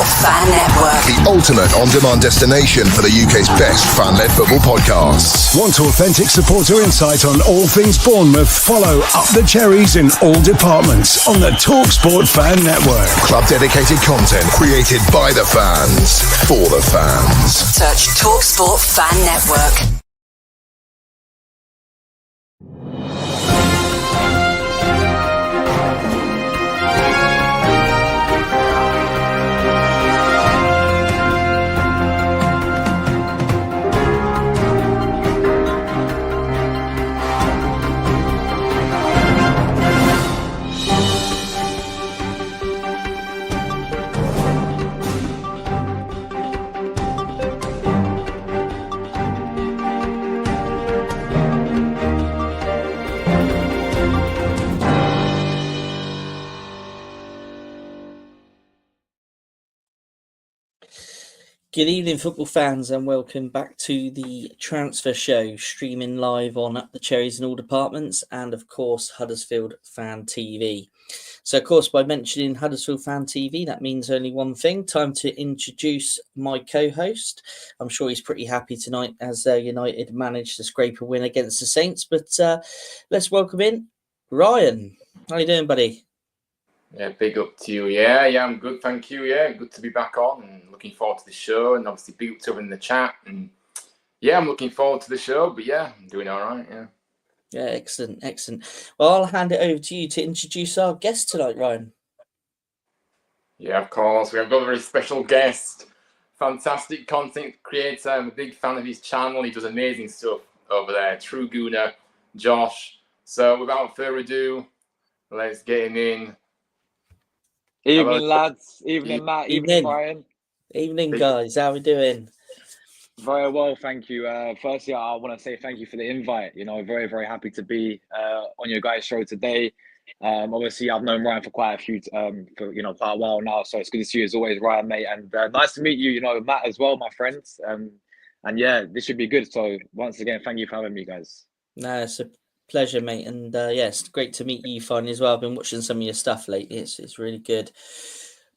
TalkSport Fan Network. The ultimate on-demand destination for the UK's best fan-led football podcasts. Want authentic supporter insight on all things Bournemouth? Follow Up the Cherries in all departments on the TalkSport Fan Network. Club-dedicated content created by the fans, for the fans. Search TalkSport Fan Network. Good evening, football fans, and welcome back to the Transfer Show, streaming live on Up the Cherries in all departments and, of course, Huddersfield Fan TV. So, of course, by mentioning Huddersfield Fan TV, that means only one thing. Time to introduce my co-host. I'm sure he's pretty happy tonight as United managed to scrape a win against the Saints. But let's welcome in Ryan. How you doing, buddy? Yeah, big up to you. Yeah, I'm good, thank you. Yeah, good to be back on and looking forward to the show. And obviously, big up to everyone in the chat. And yeah, I'm looking forward to the show. But yeah, I'm doing all right. Yeah, excellent. Well, I'll hand it over to you to introduce our guest tonight, Ryan. Yeah, of course. We have got a very special guest, fantastic content creator. I'm a big fan of his channel. He does amazing stuff over there. True Gooner, Josh. So without further ado, let's get him in. Evening, Hello. lads. Evening, Matt. Evening, Ryan. Evening, guys. How are we doing? Very well, thank you. Firstly, I want to say thank you for the invite. Very, very happy to be on your guys' show today. Obviously, I've known Ryan for quite a while now, so it's good to see you as always, Ryan, mate. And nice to meet you. Matt as well, my friends. And yeah, this should be good. So once again, thank you for having me, guys. No, it's a pleasure, mate. And it's great to meet you finally as well. I've been watching some of your stuff lately. It's really good.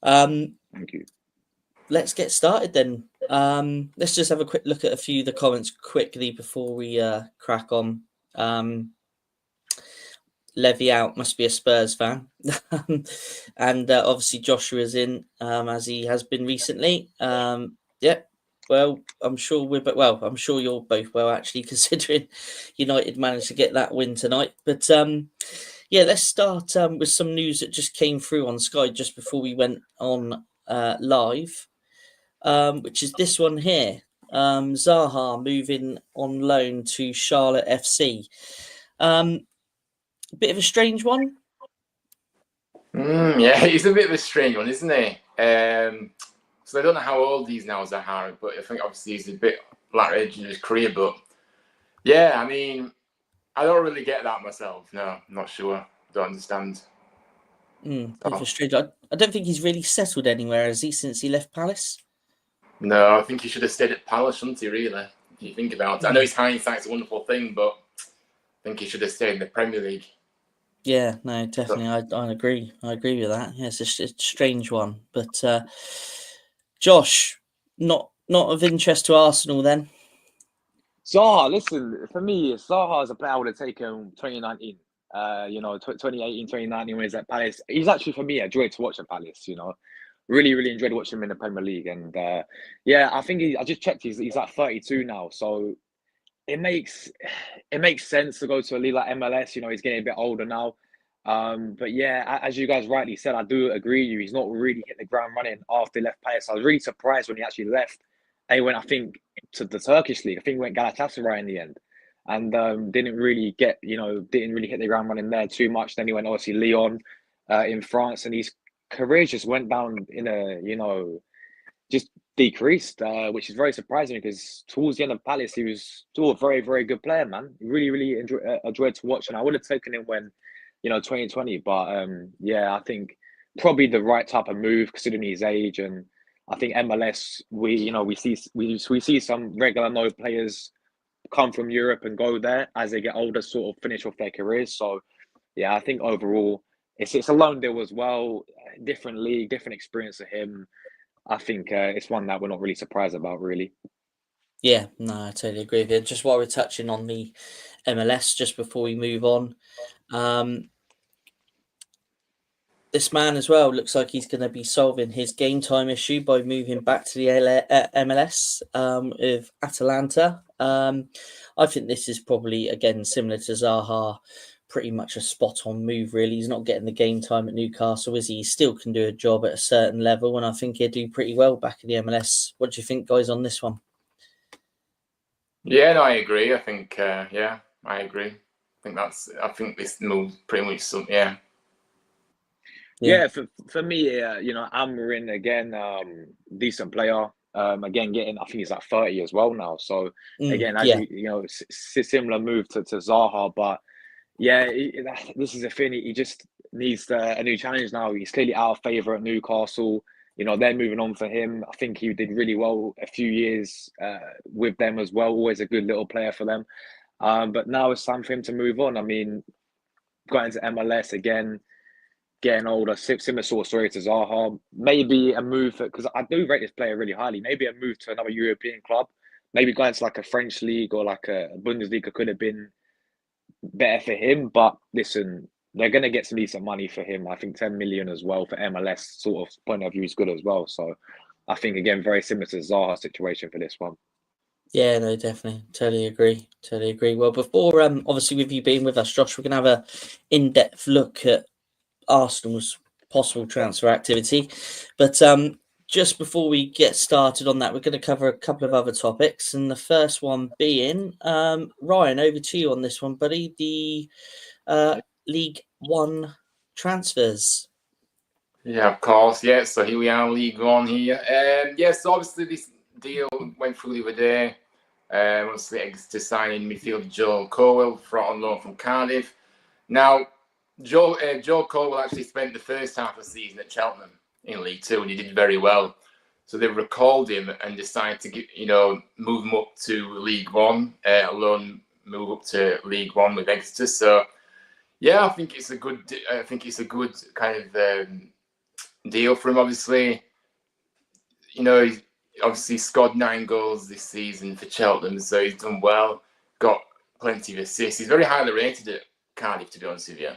Thank you. Let's get started then. Let's just have a quick look at a few of the comments quickly before we crack on. Levy out, must be a Spurs fan. And obviously Joshua's in, as he has been recently. Well, I'm sure I'm sure you're both well, actually, considering United managed to get that win tonight. But let's start with some news that just came through on Sky just before we went on live, which is this one here. Zaha moving on loan to Charlotte FC. A bit of a strange one. Yeah, he's a bit of a strange one, isn't he? So I don't know how old he's now, Zaha, but I think obviously he's a bit latter age in his career. But yeah, I mean, I don't really get that myself. No, I'm not sure. Don't understand. Strange. I don't think he's really settled anywhere, has he, since he left Palace? No, I think he should have stayed at Palace, shouldn't he, really? If you think about it. I know his hindsight's a wonderful thing, but I think he should have stayed in the Premier League. Yeah, no, definitely. I agree. I agree with that. Yeah, it's a strange one. But Josh, not of interest to Arsenal then? Zaha, listen, for me, Zaha as a player I would have taken 2019. 2018, 2019 when he's at Palace. He's actually, for me, a joy to watch at Palace, Really, really enjoyed watching him in the Premier League. And I think I just checked, he's like 32 now. So it makes sense to go to a league like MLS. He's getting a bit older now. But yeah, as you guys rightly said, I do agree with you. He's not really hit the ground running after he left Palace. I was really surprised when he actually left. And he went, I think, to the Turkish league. I think he went Galatasaray in the end. And didn't really hit the ground running there too much. Then he went, obviously, Lyon in France. And his career just went down just decreased, which is very surprising because towards the end of Palace, he was still a very, very good player, man. Really, really enjoyed to watch. And I would have taken him when, 2020. But I think probably the right type of move considering his age. And I think MLS, we see some regular no players come from Europe and go there as they get older, sort of finish off their careers. So yeah, I think overall it's a loan deal as well, different league, different experience for him. I think it's one that we're not really surprised about, really. Yeah, no, I totally agree with you. Just while we're touching on the MLS, just before we move on, this man as well looks like he's going to be solving his game time issue by moving back to the MLS with Atalanta. I think this is probably, again, similar to Zaha, pretty much a spot-on move, really. He's not getting the game time at Newcastle, is he? He still can do a job at a certain level, and I think he'll do pretty well back in the MLS. What do you think, guys, on this one? Yeah, no, I agree. I think, yeah, I agree. I think this move pretty much, Yeah, for me, Amarin again, decent player. Again, getting, I think he's like 30 as well now. So again, as Yeah. similar move to Zaha, but yeah, this is a thing. He just needs a new challenge now. He's clearly out of favour at Newcastle. They're moving on for him. I think he did really well a few years with them as well. Always a good little player for them. But now it's time for him to move on. I mean, got into MLS again, getting older, similar sort of story to Zaha. Maybe a move, because I do rate this player really highly, maybe a move to another European club. Maybe going to like a French league or like a Bundesliga could have been better for him. But listen, they're going to get some decent money for him. I think 10 million as well for MLS sort of point of view is good as well. So I think, again, very similar to Zaha's situation for this one. Yeah, no, definitely. Totally agree. Well, before, obviously, with you being with us, Josh, we're going to have a in-depth look at Arsenal's possible transfer activity. But just before we get started on that, we're going to cover a couple of other topics. And the first one being, Ryan, over to you on this one, buddy. The League One transfers. Yeah, of course. Yeah, so here we are, League One here. So obviously this deal went through the other day. Obviously, Exeter signing midfielder Joel Colwell on loan from Cardiff. Now, Joel Colwell actually spent the first half of the season at Cheltenham in League Two, and he did very well. So they recalled him and decided to move him up to League One, move up to League One with Exeter. So yeah, I think it's a good kind of deal for him. Obviously, he obviously scored 9 goals this season for Cheltenham, so he's done well. Got plenty of assists. He's very highly rated at Cardiff, to be honest with you.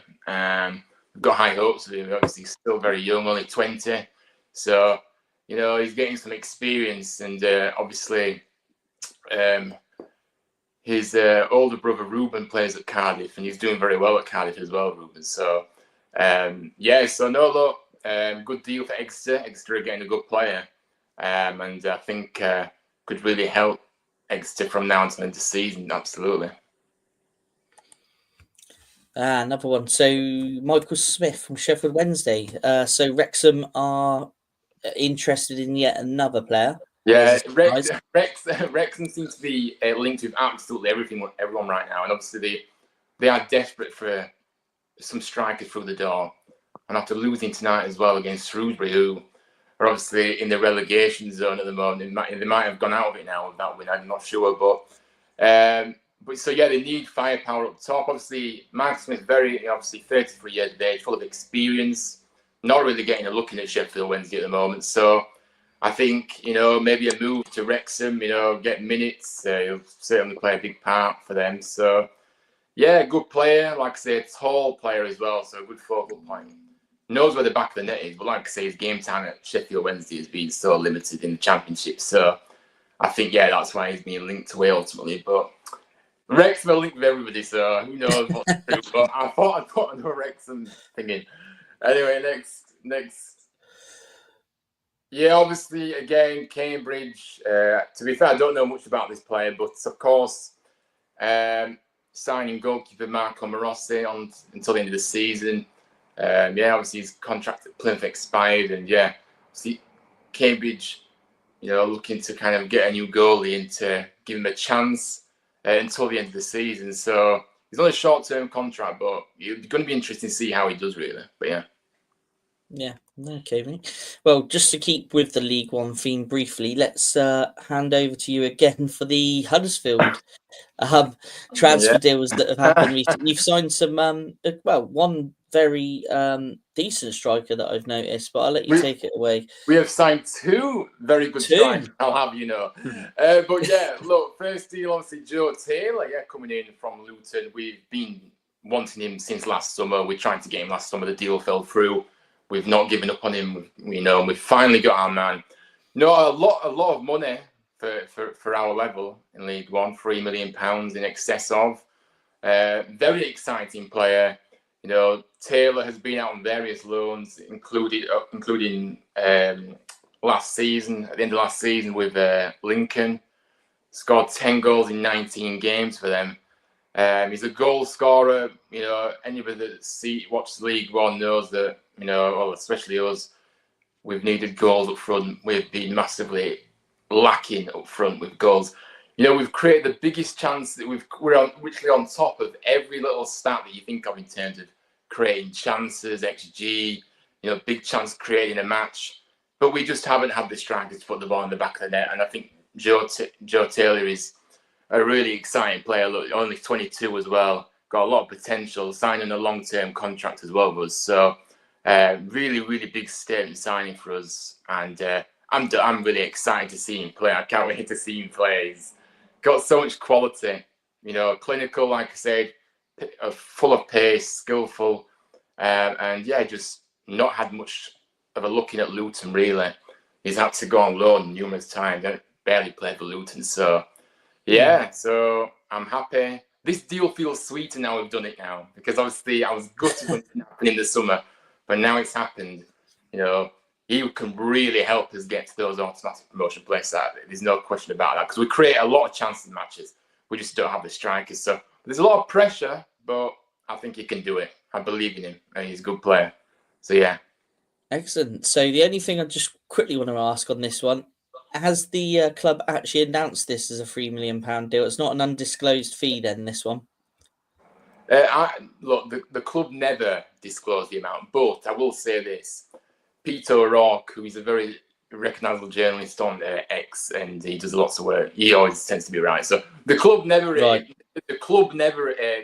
We've got high hopes of him. Obviously, he's still very young, only 20. So, he's getting some experience. And obviously, his older brother, Ruben, plays at Cardiff, and he's doing very well at Cardiff as well, Ruben. So, good deal for Exeter. Exeter are getting a good player. And I think could really help Exeter from now until the end of the season, absolutely. Another one. So Michael Smith from Sheffield Wednesday. So Wrexham are interested in yet another player. Yeah, Wrexham seems to be linked with absolutely everyone right now, and obviously they are desperate for some strikers through the door. And after losing tonight as well against Shrewsbury, who are obviously in the relegation zone at the moment, they might have gone out of it now with that win. I'm not sure, but so yeah, they need firepower up top. Obviously, Mark Smith, obviously 33 years of age, full of experience, not really getting a look in at Sheffield Wednesday at the moment. So I think maybe a move to Wrexham, get minutes. He'll certainly play a big part for them. So yeah, good player. Like I say, tall player as well. So a good focal point. Knows where the back of the net is, but like I say, his game time at Sheffield Wednesday has been so limited in the Championship. So I think, that's why he's being linked away ultimately. But Wrexham are linked with everybody, so who knows what to do. But I thought I'd put another Wrexham thing in. Anyway, next. Yeah, obviously, again, Cambridge. To be fair, I don't know much about this player, but of course, signing goalkeeper Marco Morossi until the end of the season. Obviously his contract at Plymouth expired, and see Cambridge, looking to kind of get a new goalie and to give him a chance until the end of the season. So he's on a short-term contract, but it's going to be interesting to see how he does, really. But yeah. Yeah, okay, mate. Well, just to keep with the League One theme briefly, let's hand over to you again for the Huddersfield transfer deals that have happened recently. You've signed some, one very decent striker that I've noticed, but I'll let you take it away. We have signed 2 very good strikers, I'll have you know. But yeah, look, first deal, obviously, Joe Taylor, coming in from Luton. We've been wanting him since last summer. We tried to get him last summer. The deal fell through. We've not given up on him. We've finally got our man. A lot of money for our level in League One, £3 million in excess of. Very exciting player. Taylor has been out on various loans, including last season. At the end of last season with Lincoln, scored 10 goals in 19 games for them. He's a goal scorer. Anybody that watches League One knows that. Well, especially us, we've needed goals up front. We've been massively lacking up front with goals. We've created the biggest chance that we're literally on top of every little stat that you think of in terms of creating chances, XG, big chance creating a match. But we just haven't had the strikers to put the ball in the back of the net. And I think Joe Taylor is a really exciting player. Look, only 22 as well. Got a lot of potential, signing a long-term contract as well with us. So really, really big statement signing for us. And I'm really excited to see him play. I can't wait to see him play. He's got so much quality, clinical, like I said, full of pace, skillful, and just not had much of a looking at Luton, really. He's had to go on loan numerous times, barely played for Luton. So, so I'm happy. This deal feels sweeter now we've done it now, because obviously I was gutted when it didn't happen in the summer, but now it's happened. He can really help us get to those automatic promotion places. There's no question about that, because we create a lot of chances in matches. We just don't have the strikers. So there's a lot of pressure, but I think he can do it. I believe in him, and he's a good player. So, yeah. Excellent. So the only thing I just quickly want to ask on this one, has the club actually announced this as a £3 million deal? It's not an undisclosed fee then, this one? Look, the club never disclosed the amount, but I will say this. Peter O'Rourke, who is a very recognisable journalist on X, and he does lots of work. He always tends to be right. So the club never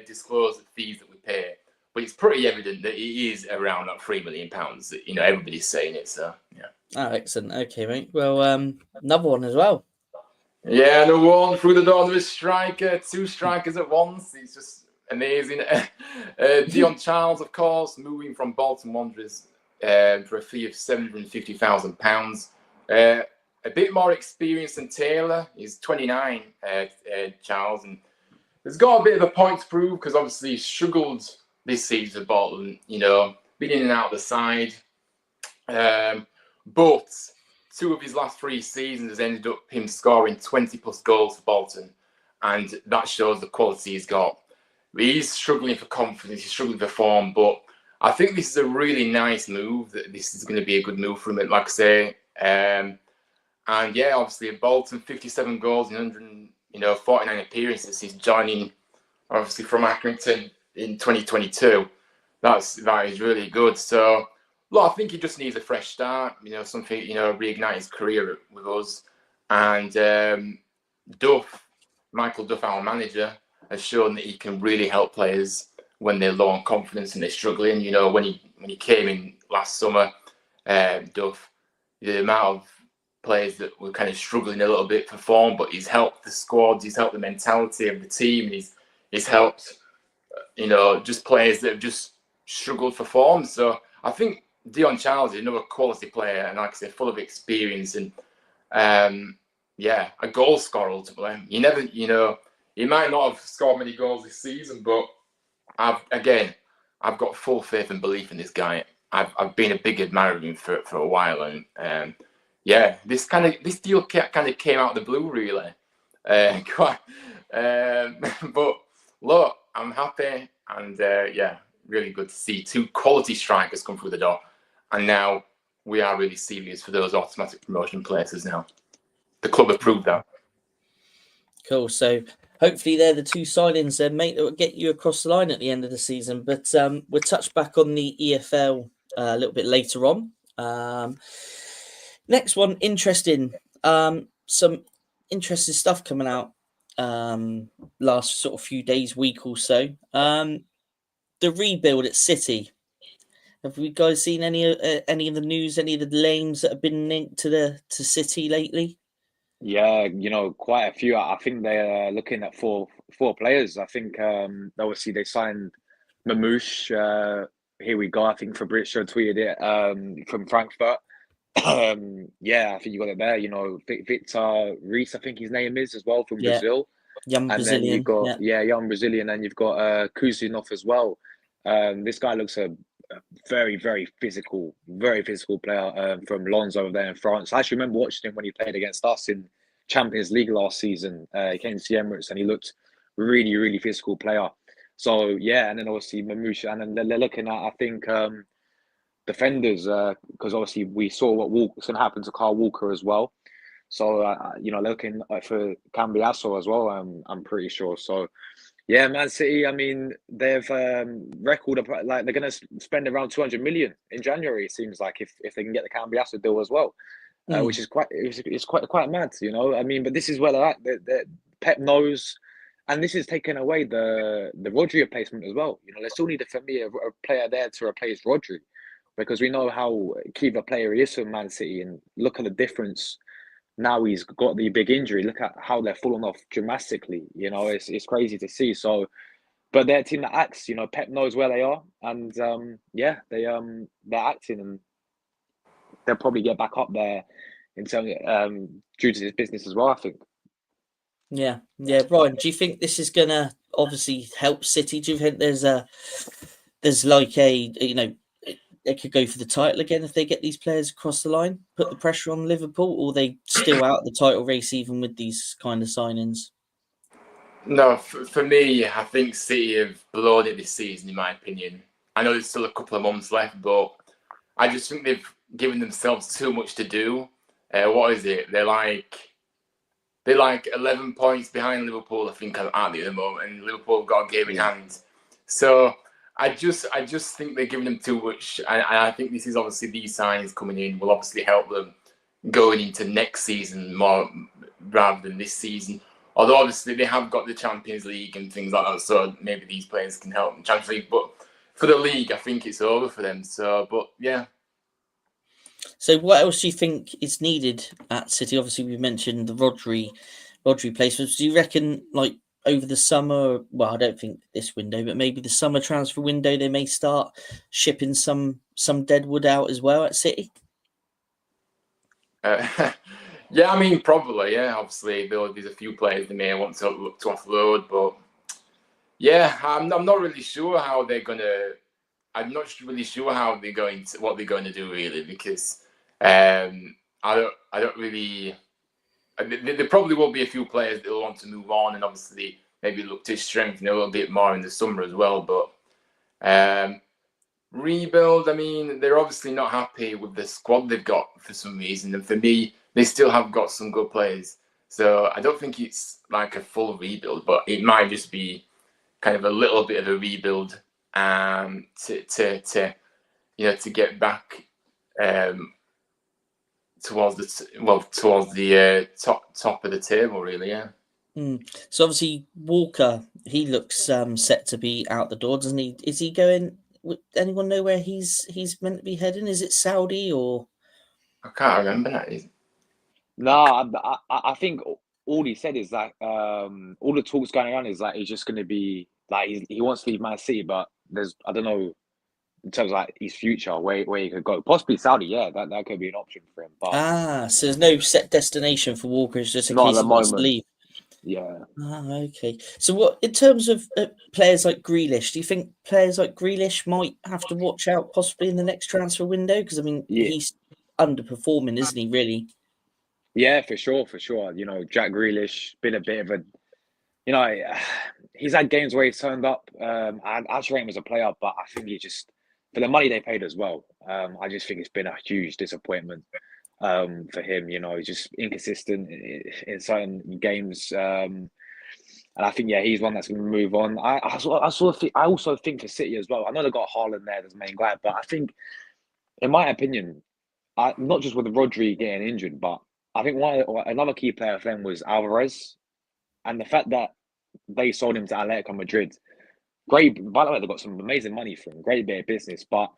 disclosed the fees that we pay, but it's pretty evident that it is around that £3 million. Everybody's saying it. So yeah. Oh, excellent. Okay, mate. Well, another one as well. Yeah, another one through the door of a striker, 2 strikers at once. It's just amazing. Dion Charles, of course, moving from Bolton Wanderers. For a fee of £750,000. A bit more experience than Taylor. He's 29, Charles, and he's got a bit of a point to prove, because obviously he struggled this season at Bolton, been in and out of the side. But 2 of his last 3 seasons has ended up him scoring 20 plus goals for Bolton, and that shows the quality he's got. He's struggling for confidence, he's struggling for form, but I think this is a really nice move. That this is going to be a good move for him, like I say. And obviously at Bolton, 57 goals in 49 appearances. He's joining, obviously, from Accrington in 2022. That is really good. So, look, I think he just needs a fresh start. Something, reignite his career with us. And Michael Duff, our manager, has shown that he can really help players when they're low on confidence and they're struggling. When he came in last summer, Duff, the amount of players that were kind of struggling a little bit for form, but he's helped the squad, he's helped the mentality of the team, and he's helped, just players that have just struggled for form. So I think Dion Charles is another quality player, and like I said, full of experience, and a goal scorer ultimately. He might not have scored many goals this season, but I've got full faith and belief in this guy. I've been a big admirer of him for a while, and this deal kind of came out of the blue, really. But look, I'm happy, and really good to see 2 quality strikers come through the door, and now we are really serious for those automatic promotion places. Now the club have proved that. Cool. So hopefully they're the 2 signings then, mate, that will get you across the line at the end of the season. But we'll touch back on the EFL a little bit later on. Next one, interesting. Some interesting stuff coming out last sort of few days, week or so. The rebuild at City. Have we guys seen any of the news, any of the names that have been linked to City lately? Yeah, quite a few. I think they're looking at four players. I think obviously they signed Mamouche. Here we go. I think Fabrizio tweeted it from Frankfurt. Yeah, I think you got it there. Victor Reis, I think his name is as well, from Yeah, Brazil. young And then you've Brazilian. got Yeah, young Brazilian, and you've got Kuzinov as well. This guy looks a very, very physical player from Lens over there in France. I actually remember watching him when he played against us in Champions League last season. He came to the Emirates and he looked really, really physical player. So yeah, and then obviously Mamouche, and then they're looking at, I think, defenders, because obviously we saw what's going to happen to Carl Walker as well. So looking for Cambiasso as well. I'm pretty sure. So yeah, Man City. I mean, they've record like they're going to spend around 200 million in January. It seems like if they can get the Cambiasso deal as well, which is quite mad. I mean, but this is where they're at. Pep knows, and this is taking away the Rodri replacement as well. They still need for me a player there to replace Rodri, because we know how key of a player he is for Man City, and look at the difference. Now he's got the big injury. Look at how they're falling off dramatically. It's crazy to see. So, but they're a team that acts. Pep knows where they are, and they're acting, and they'll probably get back up there in terms due to this business as well, I think. Yeah. Ryan, do you think this is gonna obviously help City? Do you think there's like they could go for the title again if they get these players across the line, put the pressure on Liverpool, or they still out the title race even with these kind of signings? No, for me, I think City have blown it this season, in my opinion. I know there's still a couple of months left, but I just think they've given themselves too much to do. What is it? They're like 11 points behind Liverpool, I think, at the moment, and Liverpool have got a game in hand. So I just think they're giving them too much, and I think this is obviously these signings coming in will obviously help them going into next season more rather than this season. Although obviously they have got the Champions League and things like that, so maybe these players can help in the Champions League. But for the league, I think it's over for them. So, but yeah. So what else do you think is needed at City? Obviously, we mentioned the Rodri placements. Do you reckon, like, over the summer, well, I don't think this window, but maybe the summer transfer window, they may start shipping some deadwood out as well at City? Yeah, I mean, probably, yeah. Obviously, there's a few players they may want to look to offload, but yeah, I'm not really sure how they're gonna. I'm not really sure how they're going to what they're going to do really, because I don't really. There probably will be a few players that will want to move on, and obviously maybe look to strengthen a little bit more in the summer as well. But rebuild, I mean, they're obviously not happy with the squad they've got for some reason, and for me, they still have got some good players. So I don't think it's like a full rebuild, but it might just be kind of a little bit of a rebuild to get back towards the top of the table, really. Yeah. So obviously Walker, he looks set to be out the door, doesn't he? Is he going? Anyone know where he's meant to be heading? Is it Saudi or? I can't remember that. No, I think all he said is that all the talks going on is like he's just going to be like he wants to leave Man City, but I don't know in terms of like his future where he could go. Possibly Saudi, yeah, that could be an option for him. But So there's no set destination for Walker. It's just in not at case the he wants to moment. leave. Yeah. Okay. So what in terms of players like Grealish, do you think players like Grealish might have to watch out possibly in the next transfer window? Because I mean, Yeah. he's underperforming, isn't he? Really? Yeah, for sure. Jack Grealish been a bit of a, he's had games where he's turned up. I actually rate him as a player, but I think he just for the money they paid as well. I just think it's been a huge disappointment for him. He's just inconsistent in certain games. And I think he's one that's going to move on. I also think for City as well. I know they got Haaland there as the main guy, but I think, in my opinion, not just with Rodri getting injured, but I think another key player for them was Alvarez, and the fact that they sold him to Atletico Madrid. Great, by the way, they got some amazing money for him. Great bit of business, but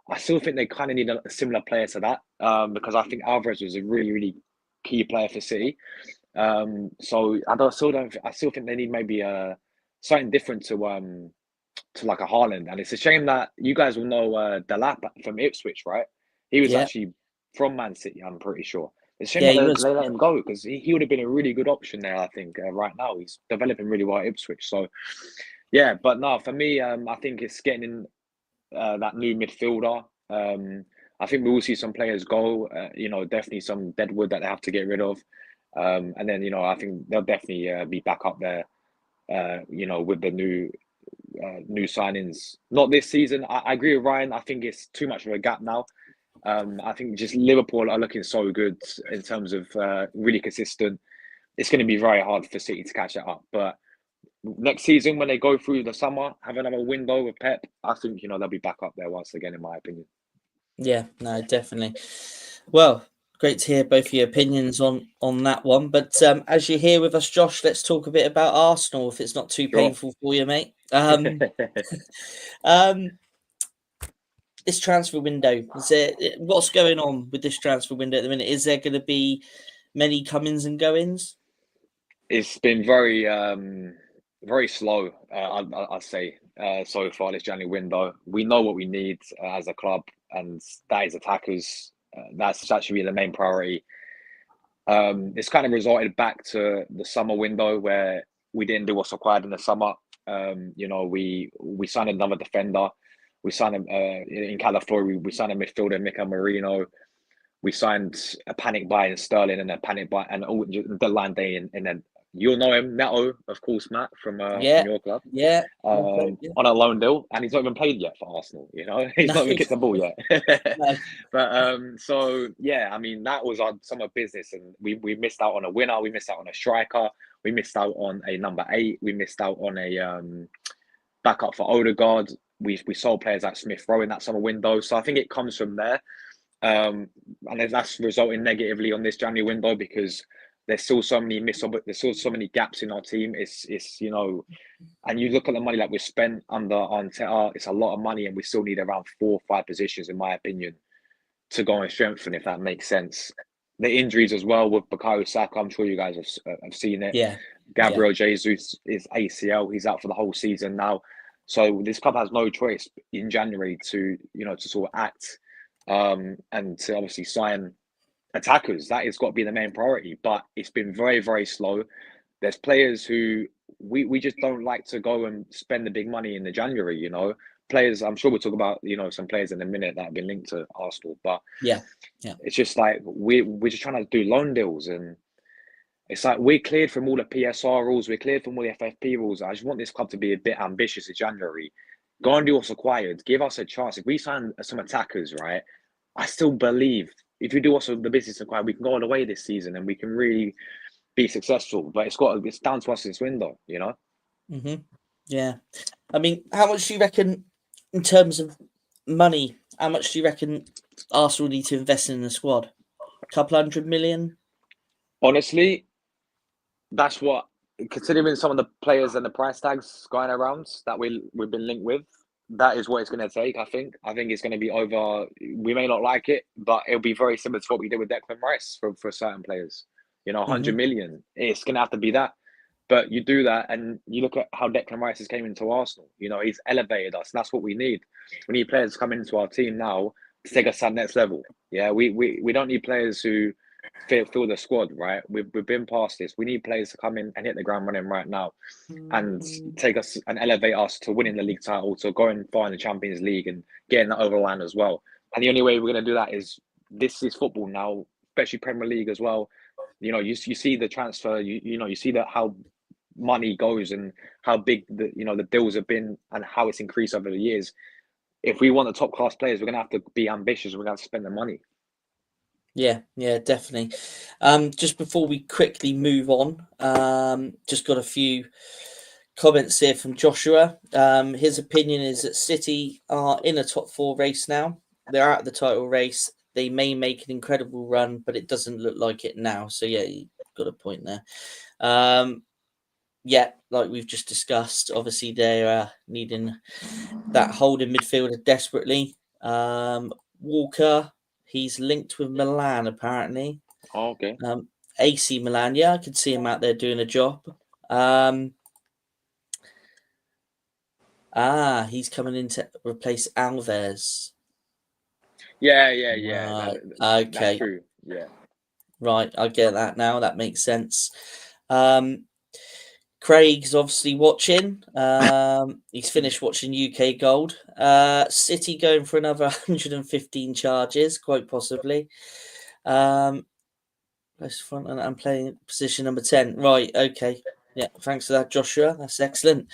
I still think they kind of need a similar player to that, because I think Alvarez was a really, really key player for City. So I still think they need maybe something different to like a Haaland. And it's a shame that you guys will know Delap from Ipswich, right? He was Yeah, actually from Man City, I'm pretty sure. It's a shame yeah, that he was. they let him go, because he would have been a really good option there, I think, right now. He's developing really well at Ipswich. So, yeah, but no, for me, I think it's getting in that new midfielder. I think we will see some players go, definitely some deadwood that they have to get rid of. And then, I think they'll definitely be back up there, with the new signings. Not this season. I agree with Ryan. I think it's too much of a gap now. I think just Liverpool are looking so good in terms of really consistent. It's going to be very hard for City to catch it up. But next season, when they go through the summer, have another window with Pep, I think they'll be back up there once again, in my opinion. Yeah, no, definitely. Well, great to hear both your opinions on that one. But as you're here with us, Josh, let's talk a bit about Arsenal, if it's not too Sure. painful for you, mate. This transfer window, what's going on with this transfer window at the minute? Is there going to be many comings and goings? It's been very, very slow, I'd say, so far this January window. We know what we need as a club, and that is attackers. That should be the main priority. It's kind of resulted back to the summer window where we didn't do what's required in the summer. We signed another defender. We signed him in California. We signed a midfielder, Mika Marino. We signed a panic buy in Sterling and a panic buy and deadline day, and then you'll know him, Neto, of course, Matt, from Yeah, your club, yeah. on a loan deal, and he's not even played yet for Arsenal. He's No, not even kicked the ball yet. no. But so yeah, I mean that was our summer business, and we missed out on a winner. We missed out on a striker. We missed out on a number 8. We missed out on a backup for Odegaard. We sold players like Smith Rowe in that summer window. So I think it comes from there. And that's resulting negatively on this January window, because there's still so many there's still so many gaps in our team. It's and you look at the money that we've spent under Arteta, it's a lot of money, and we still need around 4 or 5 positions, in my opinion, to go and strengthen, if that makes sense. The injuries as well with Bukayo Saka, I'm sure you guys have seen it. Yeah. Gabriel Jesus is ACL. He's out for the whole season now. So this club has no choice in January to sort of act and to obviously sign attackers. That has got to be the main priority. But it's been very, very slow. There's players who we just don't like to go and spend the big money in the January, Players, I'm sure we'll talk about, some players in a minute that have been linked to Arsenal. But Yeah. it's just like we're just trying to do loan deals, and it's like we're cleared from all the PSR rules, we're cleared from all the FFP rules. I just want this club to be a bit ambitious in January. Go and do what's required. Give us a chance. If we sign some attackers, right, I still believe if we do also the business required, we can go all the way this season and we can really be successful. But it's down to us this window, Mm-hmm. Yeah. I mean, how much do you reckon, in terms of money, how much do you reckon Arsenal need to invest in the squad? A couple 100 million? Honestly, that's what, considering some of the players and the price tags going around that we've been linked with, that is what it's going to take, I think. I think it's going to be over. We may not like it, but it'll be very similar to what we did with Declan Rice for certain players. 100 million. It's going to have to be that. But you do that, and you look at how Declan Rice has came into Arsenal. He's elevated us, and that's what we need. We need players to come into our team now to take us to that next level. Yeah, we don't need players who fill the squad, right? We've been past this. We need players to come in and hit the ground running right now, and take us and elevate us to winning the league title, to going far in the Champions League and getting that over the line as well. And the only way we're going to do that is, this is football now, especially Premier League as well. You see the transfer. You see that how money goes and how big the deals have been and how it's increased over the years. If we want the top class players, we're going to have to be ambitious. We're going to have to spend the money. Yeah, definitely. Just before we quickly move on, just got a few comments here from Joshua. His opinion is that City are in a top 4 race now. They're out of the title race. They may make an incredible run, but it doesn't look like it now. So yeah, you got a point there. Yeah, like we've just discussed, obviously they're needing that holding midfielder desperately. Walker, he's linked with Milan apparently. Oh, okay. AC Milan, yeah, I could see him out there doing a job. He's coming in to replace Alves. Yeah. Okay. That's true. Yeah. Right, I get that now. That makes sense. Craig's obviously watching. He's finished watching UK Gold. City going for another 115 charges, quite possibly. Best front and I'm playing position number 10. Right, okay. Yeah, thanks for that, Joshua. That's excellent.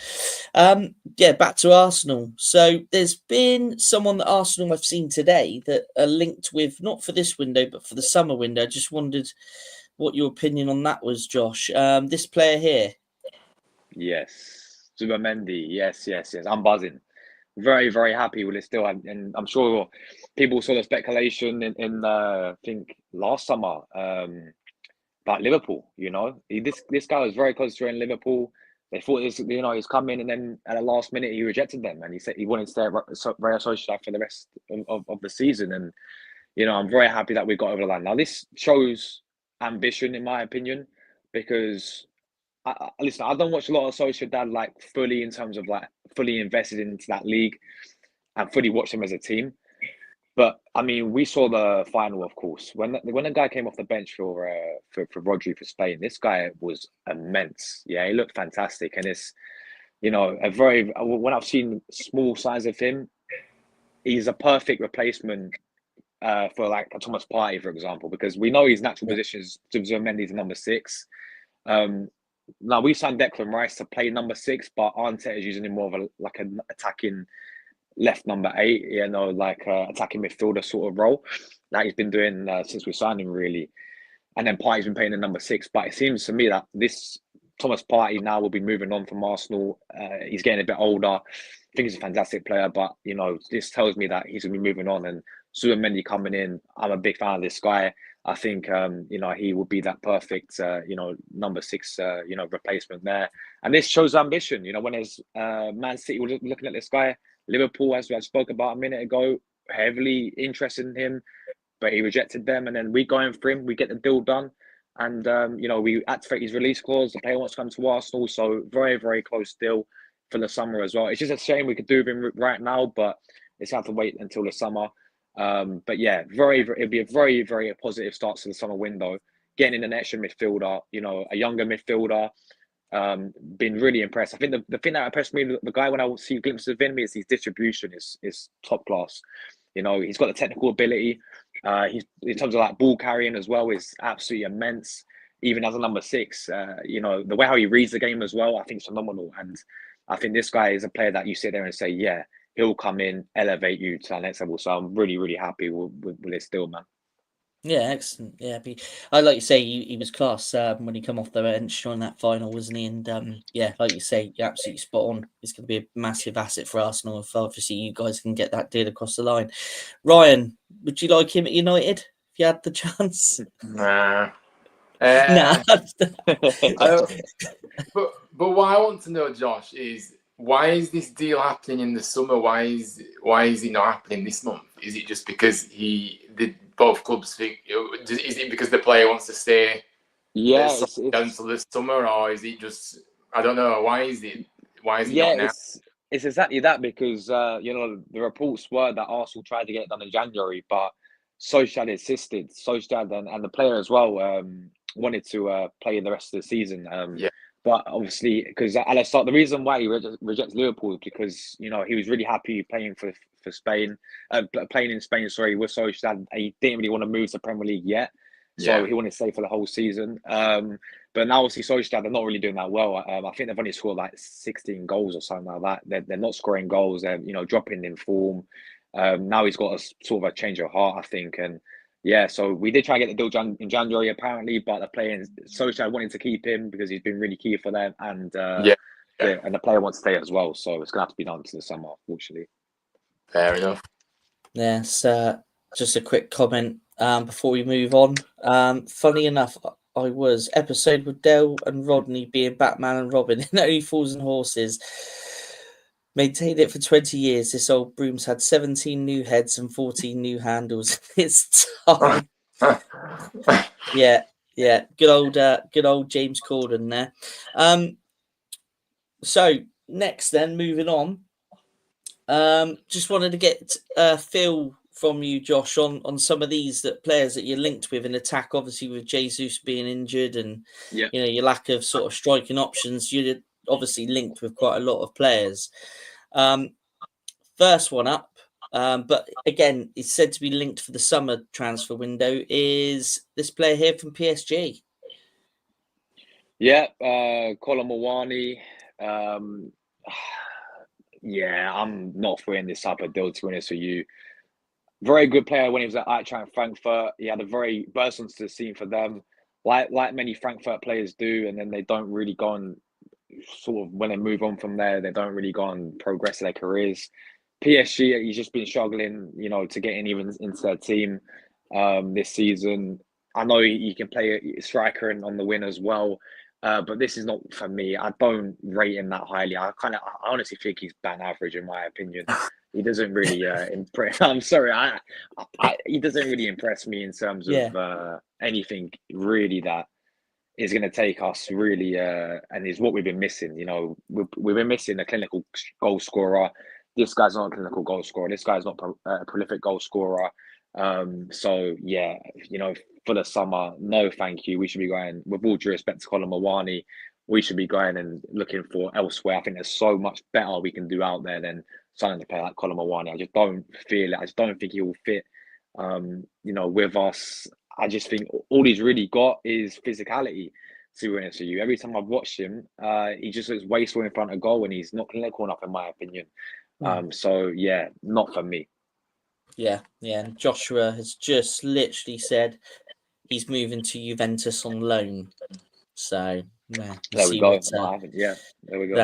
Back to Arsenal. So there's been someone that Arsenal I've seen today that are linked with, not for this window, but for the summer window. I just wondered what your opinion on that was, Josh. This player here. Yes. Zubimendi. Yes. I'm buzzing. Very, very happy with it still. And I'm sure people saw the speculation in I think last summer about Liverpool. This guy was very close to in Liverpool. They thought he's come in, and then at the last minute he rejected them, and he said he wanted to stay at Real Sociedad for the rest of the season. And I'm very happy that we got over the line. Now this shows ambition, in my opinion, because listen, I don't watch a lot of Sociedad like fully in terms of like fully invested into that league and fully watch them as a team. But I mean, we saw the final, of course. When the guy came off the bench for Rodri for Spain, this guy was immense. Yeah, he looked fantastic, and it's when I've seen small signs of him, he's a perfect replacement for like a Thomas Partey, for example, because we know his natural position is Zubimendi's number 6. Now we signed Declan Rice to play number 6, but Arteta is using him more of an attacking left number 8, attacking midfielder sort of role that he's been doing since we signed him, really. And then Partey's been playing the number 6, but it seems to me that this Thomas Partey now will be moving on from Arsenal. He's getting a bit older. I think he's a fantastic player, but this tells me that he's going to be moving on. And Zubimendi coming in, I'm a big fan of this guy. I think he would be that perfect number 6 replacement there. And this shows ambition. When there's Man City were looking at this guy, Liverpool, as I spoke about a minute ago, heavily interested in him, but he rejected them. And then we go in for him, we get the deal done, and we activate his release clause. The player wants to come to Arsenal, so very, very close deal for the summer as well. It's just a shame we could do with him right now, but it's have to wait until the summer. But yeah, it'd be a very, very positive start to the summer window. Getting in an extra midfielder, a younger midfielder. Been really impressed. I think the thing that impressed me, the guy when I see glimpses of him, is his distribution is top class. He's got the technical ability. He's in terms of like ball carrying as well is absolutely immense. Even as a number 6, the way how he reads the game as well, I think is phenomenal. And I think this guy is a player that you sit there and say, yeah, he'll come in, elevate you to the next level. So I'm really, really happy with this deal, man. Yeah, excellent. Yeah, I like you say, he was class when he come off the bench during that final, wasn't he? And like you say, you're absolutely spot on. It's going to be a massive asset for Arsenal if obviously you guys can get that deal across the line. Ryan, would you like him at United if you had the chance? Nah. Nah. But what I want to know, Josh, is why is this deal happening in the summer? Why is it not happening this month? Is it just because both clubs think? Is it because the player wants to stay? Yeah, until the summer, or is it just? I don't know. Why is it not now? It's exactly that, because the reports were that Arsenal tried to get it done in January, but Solskjaer insisted. Solskjaer and the player as well wanted to play the rest of the season. But obviously, because at the start, the reason why he rejects Liverpool is because he was really happy playing for Spain, playing in Spain. Sorry, with Solskjaer, he didn't really want to move to Premier League yet, so he wanted to stay for the whole season. But now obviously Solskjaer, they're not really doing that well. I think they've only scored like 16 goals or something like that. They're not scoring goals. They're dropping in form. Now he's got a sort of a change of heart, I think, and. Yeah, so we did try to get the deal in January, apparently, but the player, Solskjaer wanted to keep him because he's been really key for them, and and the player wants to stay as well, so it's going to have to be done to the summer, unfortunately. Fair enough. Yes, just a quick comment before we move on. Funny enough, I was episode with Dale and Rodney being Batman and Robin in Only Fools and Horses. Maintained it for 20 years. This old broom's had 17 new heads and 14 new handles. It's time. Yeah. Good old James Corden there. So next, then moving on. Just wanted to get feel from you, Josh, on some of these players that you're linked with in attack. Obviously, with Jesus being injured and your lack of sort of striking options, you're obviously linked with quite a lot of players. First one up, but again, it's said to be linked for the summer transfer window, is this player here from PSG. Yeah, Colin Mawani. Yeah, I'm not throwing this type of deal, to be honest with you. Very good player when he was at Eintracht Frankfurt. He had a very burst onto the scene for them, like many Frankfurt players do, and then they don't really go on, sort of, when they move on from there, they don't really go on progress in their careers. PSG, he's just been struggling, to get in even into their team this season. I know he can play a striker and on the wing as well, but this is not for me. I don't rate him that highly. I honestly think he's bang average in my opinion. He doesn't really impress. I'm sorry, he doesn't really impress me in terms of anything really that is going to take us really, and is what we've been missing. We've been missing a clinical goal scorer. This guy's not a clinical goal scorer. This guy's not a prolific goal scorer. So yeah, for the summer, no, thank you. We should be going, with all due respect to Colin Mawani, we should be going and looking for elsewhere. I think there's so much better we can do out there than signing to play like Colin Mawani. I just don't feel it. I just don't think he will fit, with us. I just think all he's really got is physicality, to be honest with you. Every time I've watched him, he just looks wasteful in front of goal and he's not clinical enough, in my opinion. So yeah, not for me. Yeah. And Joshua has just literally said he's moving to Juventus on loan. So there we go. There we go.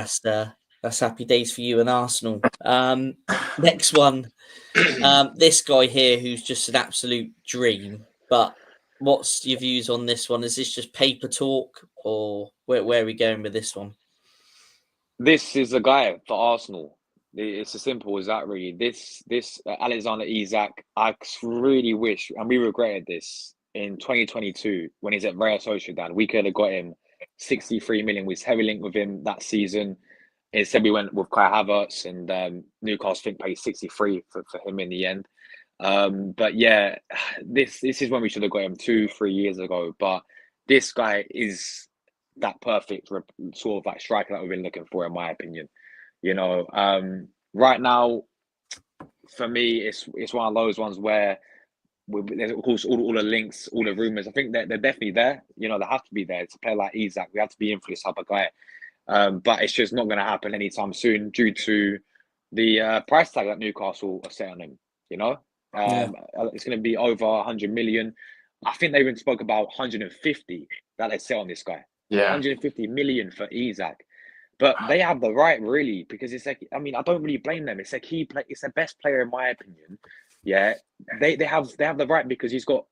That's happy days for you and Arsenal. Next one, this guy here who's just an absolute dream. But what's your views on this one? Is this just paper talk, or where are we going with this one? This is a guy for Arsenal. It's as simple as that, really. This Alexander Isak, I really wish, and we regretted this in 2022 when he's at Real Sociedad. We could have got him 63 million. We was heavily linked with him that season. Instead, we went with Kai Havertz, and Newcastle, I think, paid 63 for him in the end. But yeah, this is when we should have got him 2-3 years ago. But this guy is that perfect sort of like striker that we've been looking for, in my opinion. Right now, for me, it's one of those ones where there's, of course, all the links, all the rumours. I think they're definitely there. They have to be there. To play like Isak, we have to be in for this type of guy. But it's just not going to happen anytime soon due to the price tag that Newcastle are set on him. It's going to be over 100 million. I think they even spoke about 150 that they set on this guy. Yeah, 150 million for Isak. But they have the right, really, because it's like, I don't really blame them. It's a key play. It's the best player, in my opinion. Yeah, they have the right, because he's got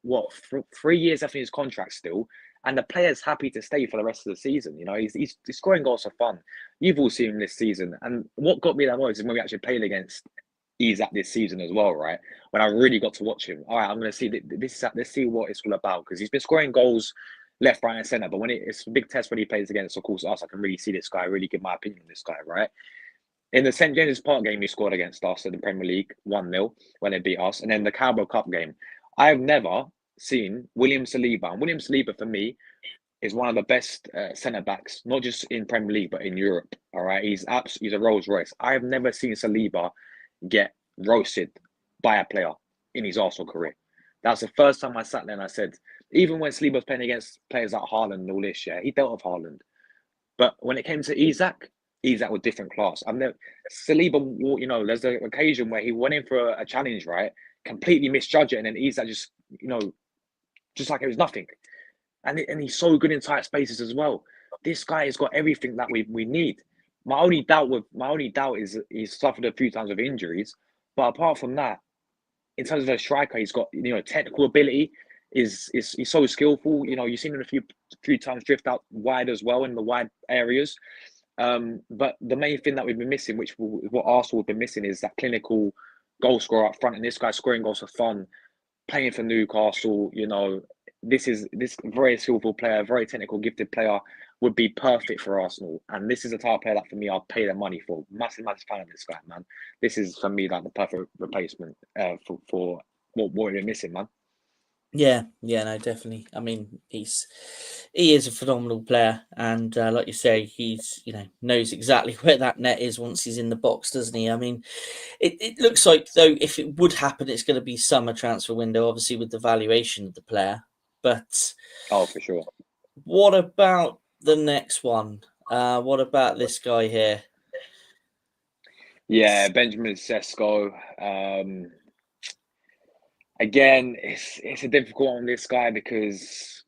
3 years left in his contract still, and the player's happy to stay for the rest of the season. He's scoring goals for fun. You've all seen him this season, and what got me that most is when we actually played against Isak this season as well, right? When I really got to watch him. All right, I'm going to see this. Let's see what it's all about, because he's been scoring goals left, right, and centre. But when it's a big test when he plays against, of course, us, I can really see this guy, really give my opinion on this guy, right? In the St. James's Park game, he scored against us in the Premier League, 1-0, when they beat us. And then the Carabao Cup game, I've never seen William Saliba. And William Saliba, for me, is one of the best centre-backs, not just in Premier League, but in Europe, all right? He's a Rolls Royce. I have never seen Saliba get roasted by a player in his Arsenal career. That's the first time I sat there and I said, even when Saliba was playing against players like Haaland and all this, he dealt with Haaland. But when it came to Isak was different class. Saliba, there's an occasion where he went in for a challenge, right? Completely misjudged it, and then Isak just like it was nothing. And he's so good in tight spaces as well. This guy has got everything that we need. My only doubt is he's suffered a few times with injuries, but apart from that, in terms of a striker, he's got technical ability. He's so skillful. You've seen him a few times drift out wide as well in the wide areas. But the main thing that we've been missing, what Arsenal have been missing, is that clinical goal scorer up front. And this guy scoring goals for fun, playing for Newcastle. This very skillful player, very technical, gifted player would be perfect for Arsenal. And this is the type of player that for me I'll pay the money for. Massive fan of this guy, man. This is for me like the perfect replacement for what we're missing, man. Yeah, no, definitely. I mean, he is a phenomenal player, and like you say, he's knows exactly where that net is once he's in the box, doesn't he? I mean, it looks like though if it would happen, it's going to be summer transfer window, obviously with the valuation of the player. But for sure. What about the next one? What about this guy here? Yeah, Benjamin Sesko. Again, it's a difficult one on this guy because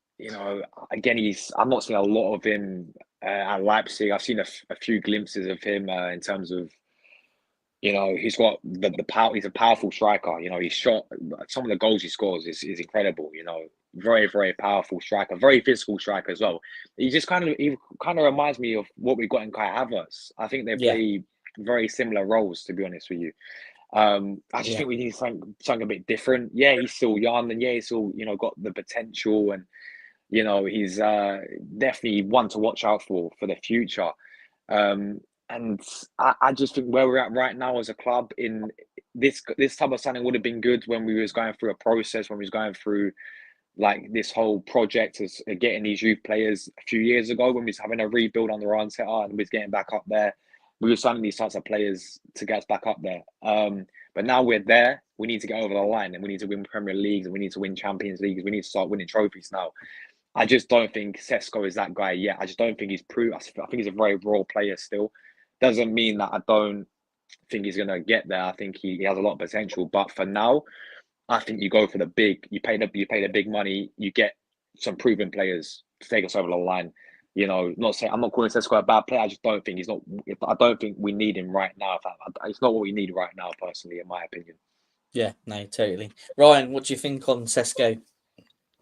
again I'm not seeing a lot of him at Leipzig. I've seen a few glimpses of him in terms of he's got the power. He's a powerful striker. He's shot some of the goals he scores is incredible. Very very powerful striker, very physical striker as well. He kind of reminds me of what we got in Kai Havertz. I think they play very similar roles, to be honest with you. I just think we need something a bit different. Yeah, he's still young, and he's still got the potential, and he's definitely one to watch out for the future. And I just think where we're at right now as a club in this type of signing would have been good when we was going through a process, when we was going through like this whole project of getting these youth players a few years ago, when we was having a rebuild under Arteta and we was getting back up there. We were signing these types of players to get us back up there. But now we're there. We need to get over the line, and we need to win Premier Leagues, and we need to win Champions Leagues. We need to start winning trophies now. I just don't think Sesko is that guy yet. I just don't think he's proved. I think he's a very raw player still. Doesn't mean that I don't think he's going to get there. I think he has a lot of potential. But for now, I think you go for the big. You pay the big money. You get some proven players to take us over the line. Not saying I'm not calling Sesko a bad player. I just don't think he's not. I don't think we need him right now. It's not what we need right now, personally, in my opinion. Yeah, no, totally. Ryan, what do you think on Sesko?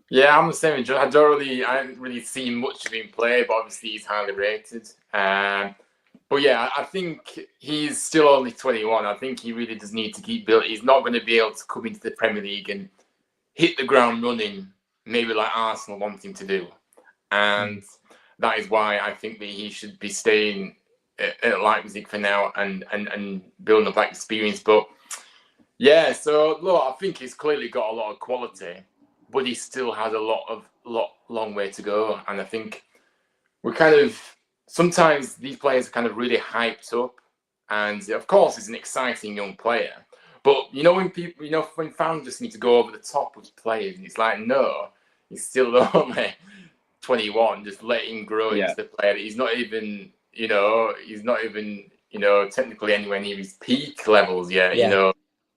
Yeah, I'm the same. I haven't really seen much of him play, but obviously he's highly rated. But yeah, I think he's still only 21. I think he really does need to keep building. He's not going to be able to come into the Premier League and hit the ground running, maybe like Arsenal want him to do. And that is why I think that he should be staying at Leipzig for now and building up that experience. But yeah, so look, I think he's clearly got a lot of quality, but he still has a long way to go. And I think sometimes these players are kind of really hyped up, and of course he's an exciting young player. But when people, when fans just need to go over the top with players, and it's like, no, he's still only 21. Just let him grow into the player. He's not even, technically anywhere near his peak levels yet.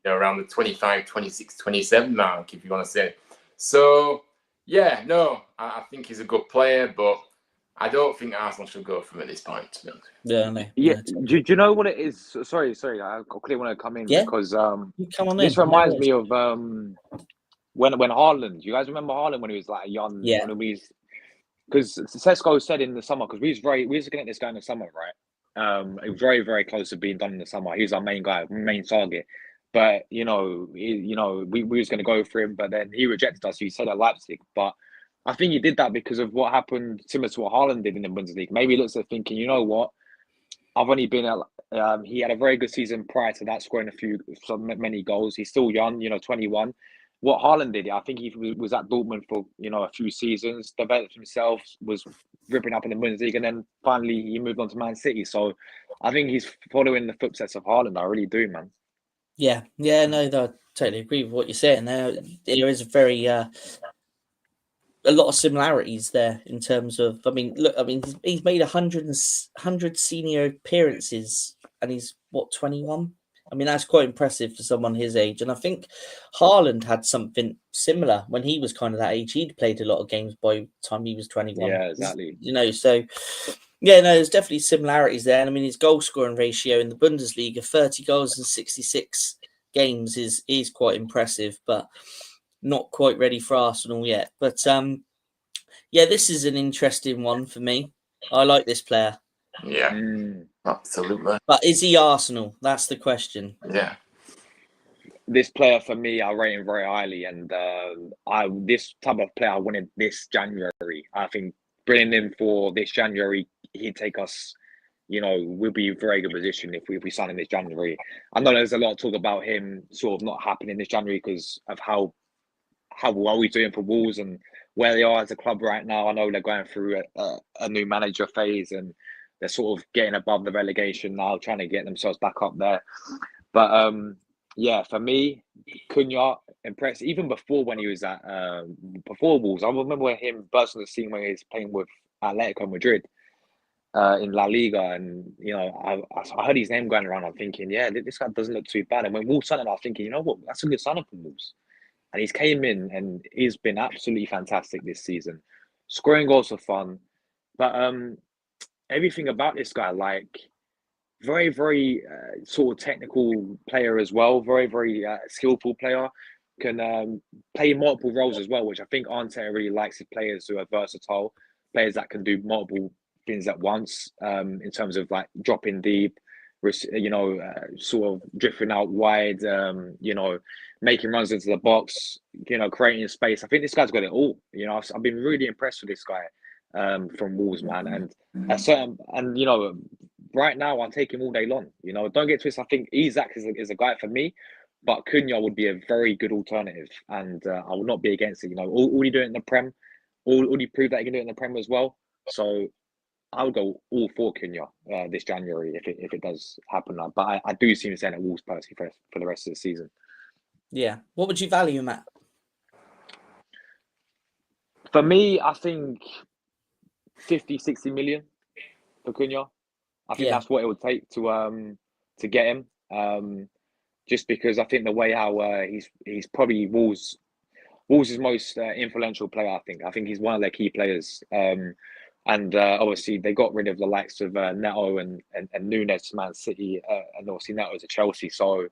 Around the 25, 26, 27 mark, if you want to say. So yeah, no, I think he's a good player, but I don't think Arsenal should go from at this point, to be honest. Yeah, no. Yeah. Do you know what it is? Sorry, I quickly want to come in because come on this in. reminds me of when Haaland. You guys remember Haaland when he was like young? Yeah. Because Sesko said in the summer, because we was looking at this guy in the summer, right? It was very very close to being done in the summer. He was our main guy, main target. But we was going to go for him, but then he rejected us. So he said at Leipzig, but I think he did that because of what happened, similar to what Haaland did in the Bundesliga. Maybe he looks at thinking, you know what, I've only been at. He had a very good season prior to that, scoring many goals. He's still young, 21. What Haaland did, I think he was at Dortmund for a few seasons, developed himself, was ripping up in the Bundesliga, and then finally he moved on to Man City. So I think he's following the footsteps of Haaland. I really do, man. Yeah, no, I totally agree with what you're saying. There is a very a lot of similarities there in terms of. He's made 100 senior appearances, and he's 21. That's quite impressive for someone his age. And I think Haaland had something similar when he was kind of that age. He'd played a lot of games by the time he was 21. Yeah, exactly. So. Yeah, no, there's definitely similarities there. And his goal scoring ratio in the Bundesliga, 30 goals in 66 games is quite impressive, but not quite ready for Arsenal yet. But this is an interesting one for me. I like this player. Yeah, absolutely. But is he Arsenal? That's the question. Yeah. This player for me, I rate him very highly, and this type of player I wanted this January. I think bringing him for this January, he'd take us. We'll be in a very good position if we sign him this January. I know there's a lot of talk about him sort of not happening this January because of how well he's doing for Wolves and where they are as a club right now. I know they're going through a new manager phase and they're sort of getting above the relegation now, trying to get themselves back up there. But yeah, for me, Cunha impressed even before when he was at before Wolves. I remember him bursting the scene when he was playing with Atletico Madrid in La Liga, and I heard his name going around. I'm thinking, yeah, this guy doesn't look too bad. And when Wolves signed him, I was thinking, you know what, that's a good signing for Wolves. And he's came in and he's been absolutely fantastic this season, scoring goals for fun. But everything about this guy, like very, very sort of technical player as well, very, very skillful player, can play multiple roles as well, which I think Arteta really likes his players who are versatile, players that can do multiple things at once in terms of like dropping deep, sort of drifting out wide, making runs into the box, creating space. I think this guy's got it all. I've been really impressed with this guy from Wolves, man. And right now I'll take him all day long. Don't get twisted. I think Isak is a guy for me, but Cunha would be a very good alternative, and I will not be against it. All he do it in the Prem, all he proved that he can do it in the Prem as well. So I would go all for Cunha this January if it does happen. But I do see him staying at Wolves personally for the rest of the season. Yeah. What would you value him at? For me, I think 50, 60 million for Cunha. I think that's what it would take to get him. Just because I think the way how he's probably Wolves' most influential player. I think he's one of their key players. And obviously they got rid of the likes of Neto and Nunes to Man City, and obviously Neto to Chelsea. So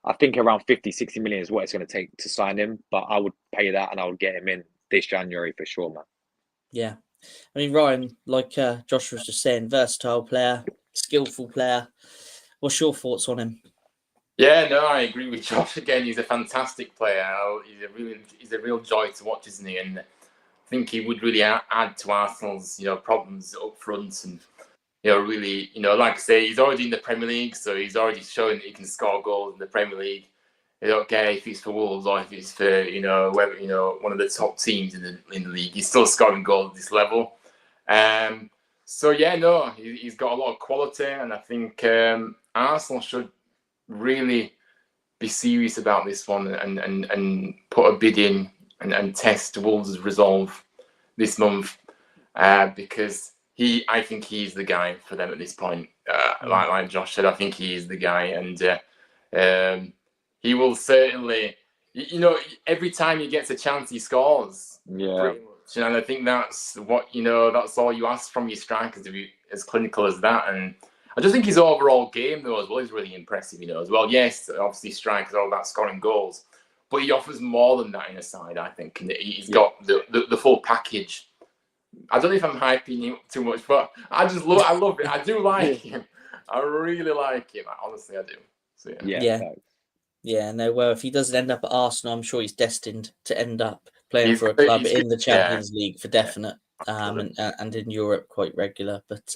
I think around 50, 60 million is what it's going to take to sign him. But I would pay that and I would get him in this January for sure, man. Yeah. I mean, Ryan, like Josh was just saying, versatile player, skillful player. What's your thoughts on him? Yeah, no, I agree with Josh. Again, he's a fantastic player. He's a real joy to watch, isn't he? And I think he would really add to Arsenal's problems up front, and really like I say, he's already in the Premier League, so he's already shown that he can score goals in the Premier League. I don't care if it's for Wolves or if it's for one of the top teams in the league. He's still scoring goals at this level. So yeah, no, he's got a lot of quality, and I think Arsenal should really be serious about this one and put a bid in and test Wolves' resolve this month because I think he's the guy for them at this point. Like Josh said, I think he is the guy, and he will certainly, every time he gets a chance, he scores. Yeah. Pretty much. And I think that's what, that's all you ask from your strikers to be as clinical as that. And I just think his overall game, though, as well, is really impressive, as well. Yes, obviously strikers, all that scoring goals, but he offers more than that in a side, I think. And he's got the full package. I don't know if I'm hyping him too much, but I love it. I do like him. I really like him. Honestly, I do. So, Yeah, no, well, if he doesn't end up at Arsenal, I'm sure he's destined to end up playing for a club in the Champions League for definite, and in Europe quite regular. But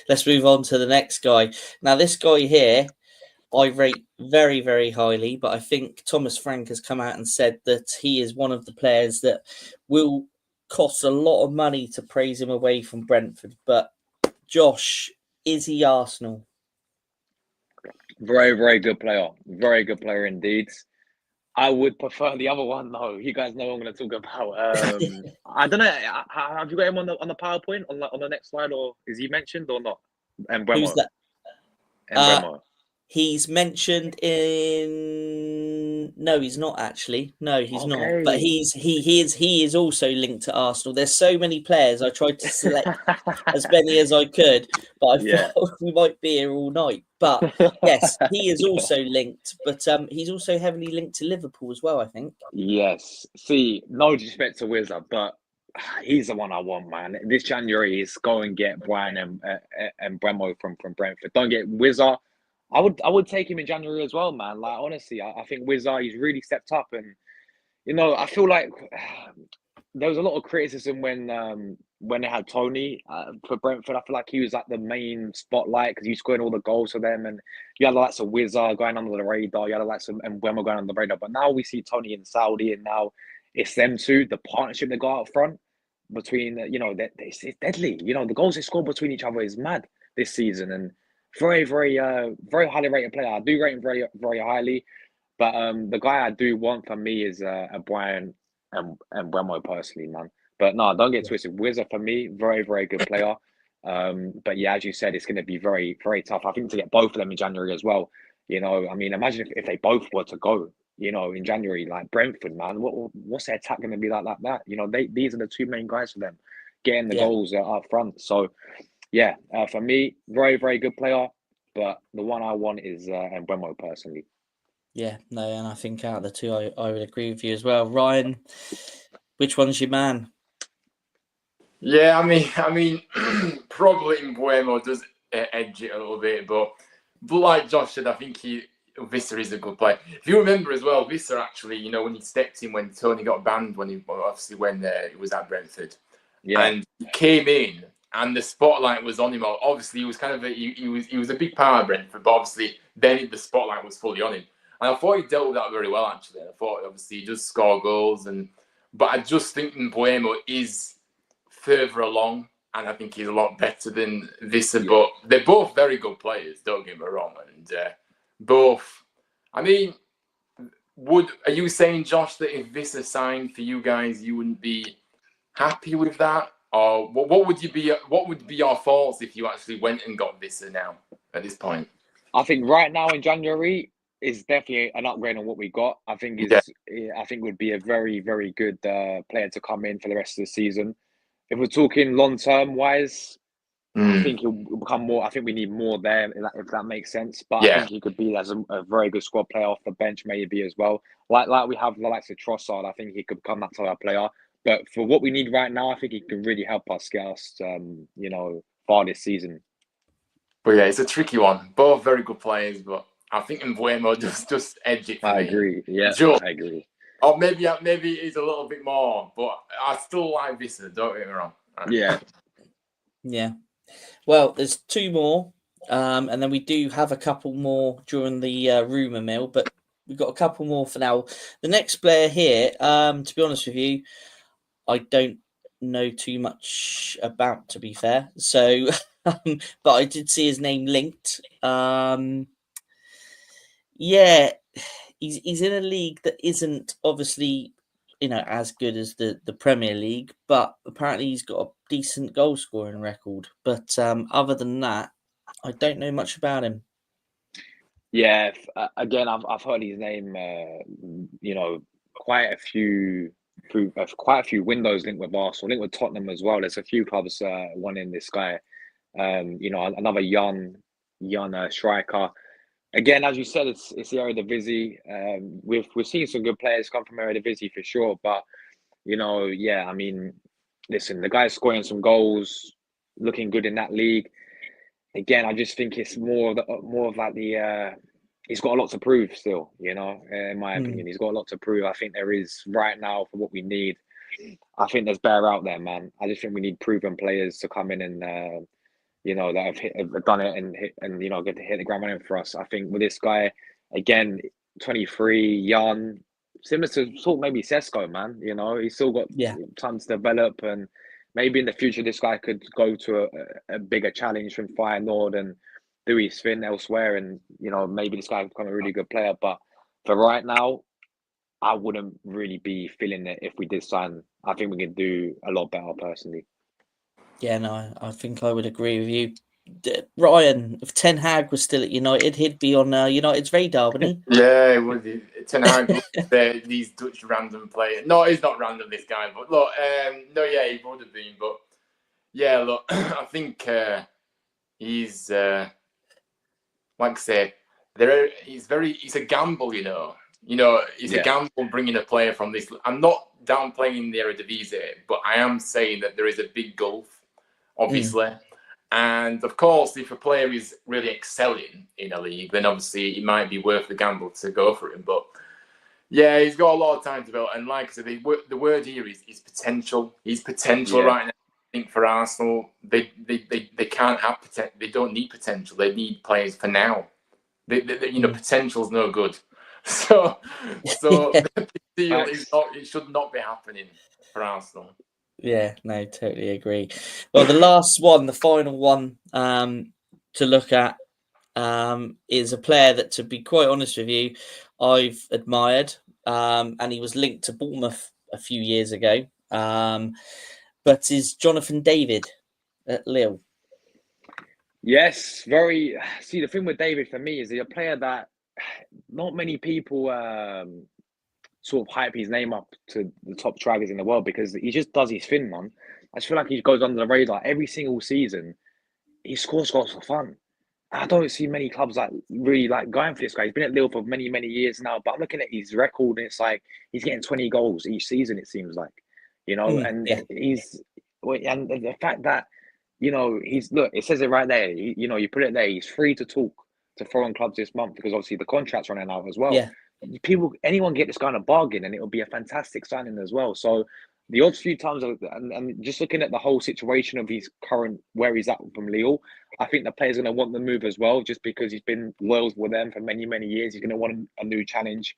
let's move on to the next guy. Now, this guy here, I rate very, very highly, but I think Thomas Frank has come out and said that he is one of the players that will cost a lot of money to praise him away from Brentford. But Josh, is he Arsenal? Very, very good player. Very good player indeed. I would prefer the other one, though. You guys know what I'm going to talk about. I don't know. Have you got him on the PowerPoint on the next slide, or is he mentioned or not? Who's that? He's mentioned in. No, he's not actually. No, he's not. But he is also linked to Arsenal. There's so many players. I tried to select as many as I could, but I thought we might be here all night. But yes, he is also linked. But he's also heavily linked to Liverpool as well, I think. Yes. See, no disrespect to Wizard, but he's the one I want, man. This January is go and get Brian and Bremo from Brentford. Don't get Wizard. I would take him in January as well, man. Like honestly, I think Wizard he's really stepped up, and I feel like there was a lot of criticism when they had Tony for Brentford. I feel like he was like the main spotlight because he was scoring all the goals for them, and you had the likes of Wizard going under the radar. You had the likes of Mbeumo going under the radar, but now we see Tony in Saudi, and now it's them two. The partnership they got up front between it's deadly. The goals they score between each other is mad this season, and very very highly rated player. I do rate him very very highly. But the guy I do want for me is a Brian and Bremo personally, man. But no, don't get twisted. Wizard for me, very, very good player. But yeah, as you said, it's going to be very, very tough. I think to get both of them in January as well. I mean, imagine if they both were to go, in January, like Brentford, man. What's their attack going to be like that? These are the two main guys for them, getting the goals up front. So yeah, for me, very, very good player. But the one I want is Mbeumo personally. Yeah, no, and I think out of the two, I would agree with you as well. Ryan, which one's your man? Yeah, I mean, probably Mbeumo does edge it a little bit, but like Josh said, I think Visser is a good player. If you remember as well, Visser actually, when he stepped in when Tony got banned, when he was at Brentford, and he came in and the spotlight was on him. Obviously, he was kind of he was a big part of Brentford, but obviously then the spotlight was fully on him. And I thought he dealt with that very well, actually. I thought, obviously, he does score goals. But I just think Mbeumo is further along, and I think he's a lot better than Visser. Yeah. But they're both very good players, don't get me wrong. And both, I mean, are you saying, Josh, that if Visser signed for you guys, you wouldn't be happy with that? Or what would be your thoughts if you actually went and got Visser now at this point? I think right now in January, is definitely an upgrade on what we got. I think would be a very, very good player to come in for the rest of the season. If we're talking long term wise, I think he'll become more. I think we need more there, if that makes sense. But I think he could be as a very good squad player off the bench, maybe as well. Like we have the likes of Trossard. I think he could become that type of player. But for what we need right now, I think he can really help us get us, far this season. But yeah, it's a tricky one. Both very good players, but I think Mbeumo just edge it for me. I agree. Yeah, I agree. Or maybe he's a little bit more, but I still like Visser. Don't get me wrong. Yeah. Yeah. Well, there's two more, and then we do have a couple more during the rumour mill, but we've got a couple more for now. The next player here, to be honest with you, I don't know too much about, to be fair. So, but I did see his name linked. Yeah, he's in a league that isn't obviously, as good as the Premier League, but apparently he's got a decent goal scoring record. But other than that, I don't know much about him. Yeah, again, I've heard his name. Quite a few windows linked with Arsenal, linked with Tottenham as well. There's a few clubs wanting this guy. Another young striker. Again, as you said, it's the Eredivisie. We've seen some good players come from Eredivisie for sure, but I mean, listen, the guy's scoring some goals, looking good in that league. Again, I just think it's more of like he's got a lot to prove still. In my opinion, he's got a lot to prove. I think there is right now for what we need. I think there's better out there, man. I just think we need proven players to come in and that have done it and get to hit the ground running for us. I think with this guy, again, 23, young, similar to sort of maybe Sesko, man. He's still got time to develop, and maybe in the future this guy could go to a bigger challenge from Feyenoord and do his thing elsewhere, and maybe this guy could become a really good player. But for right now, I wouldn't really be feeling it if we did sign. I think we could do a lot better personally. Yeah, no, I think I would agree with you. Ryan, if Ten Hag was still at United, he'd be on United's radar, wouldn't he? Yeah, it would be. Ten Hag, these Dutch random players. No, he's not random, this guy. But look, he would have been. But yeah, look, I think he's like I say, he's a gamble. You know, it's a Yeah. gamble bringing a player from this. I'm not downplaying the Eredivisie, but I am saying that there is a big gulf, obviously. And of course, if a player is really excelling in a league, then obviously it might be worth the gamble to go for him. But yeah, he's got a lot of time to develop. And like I said, the word here is potential. He's potential right now. I think for Arsenal, they can't have potential. They don't need potential. They need players for now. Potential's no good. So the deal is not. It should not be happening for Arsenal. Yeah, no, totally agree. Well, the last one, the final one to look at is a player that, to be quite honest with you, I've admired, and he was linked to Bournemouth a few years ago, but is Jonathan David at Lille. Yes, very. See, the thing with David for me is he's a player that not many people sort of hype his name up to the top strikers in the world because he just does his thing, man. I just feel like he goes under the radar every single season. He scores goals for fun. I don't see many clubs like really like going for this guy. He's been at Lille for many, many years now, but I'm looking at his record and it's like he's getting 20 goals each season, it seems like, and and the fact that, look, it says it right there, you put it there, he's free to talk to foreign clubs this month because obviously the contract's running out as well. Yeah. Anyone get this guy on a bargain and it'll be a fantastic signing as well. So the odds few times, and just looking at the whole situation of his current, where he's at from Lille, I think the player's going to want the move as well, just because he's been loyal with them for many, many years. He's going to want a new challenge,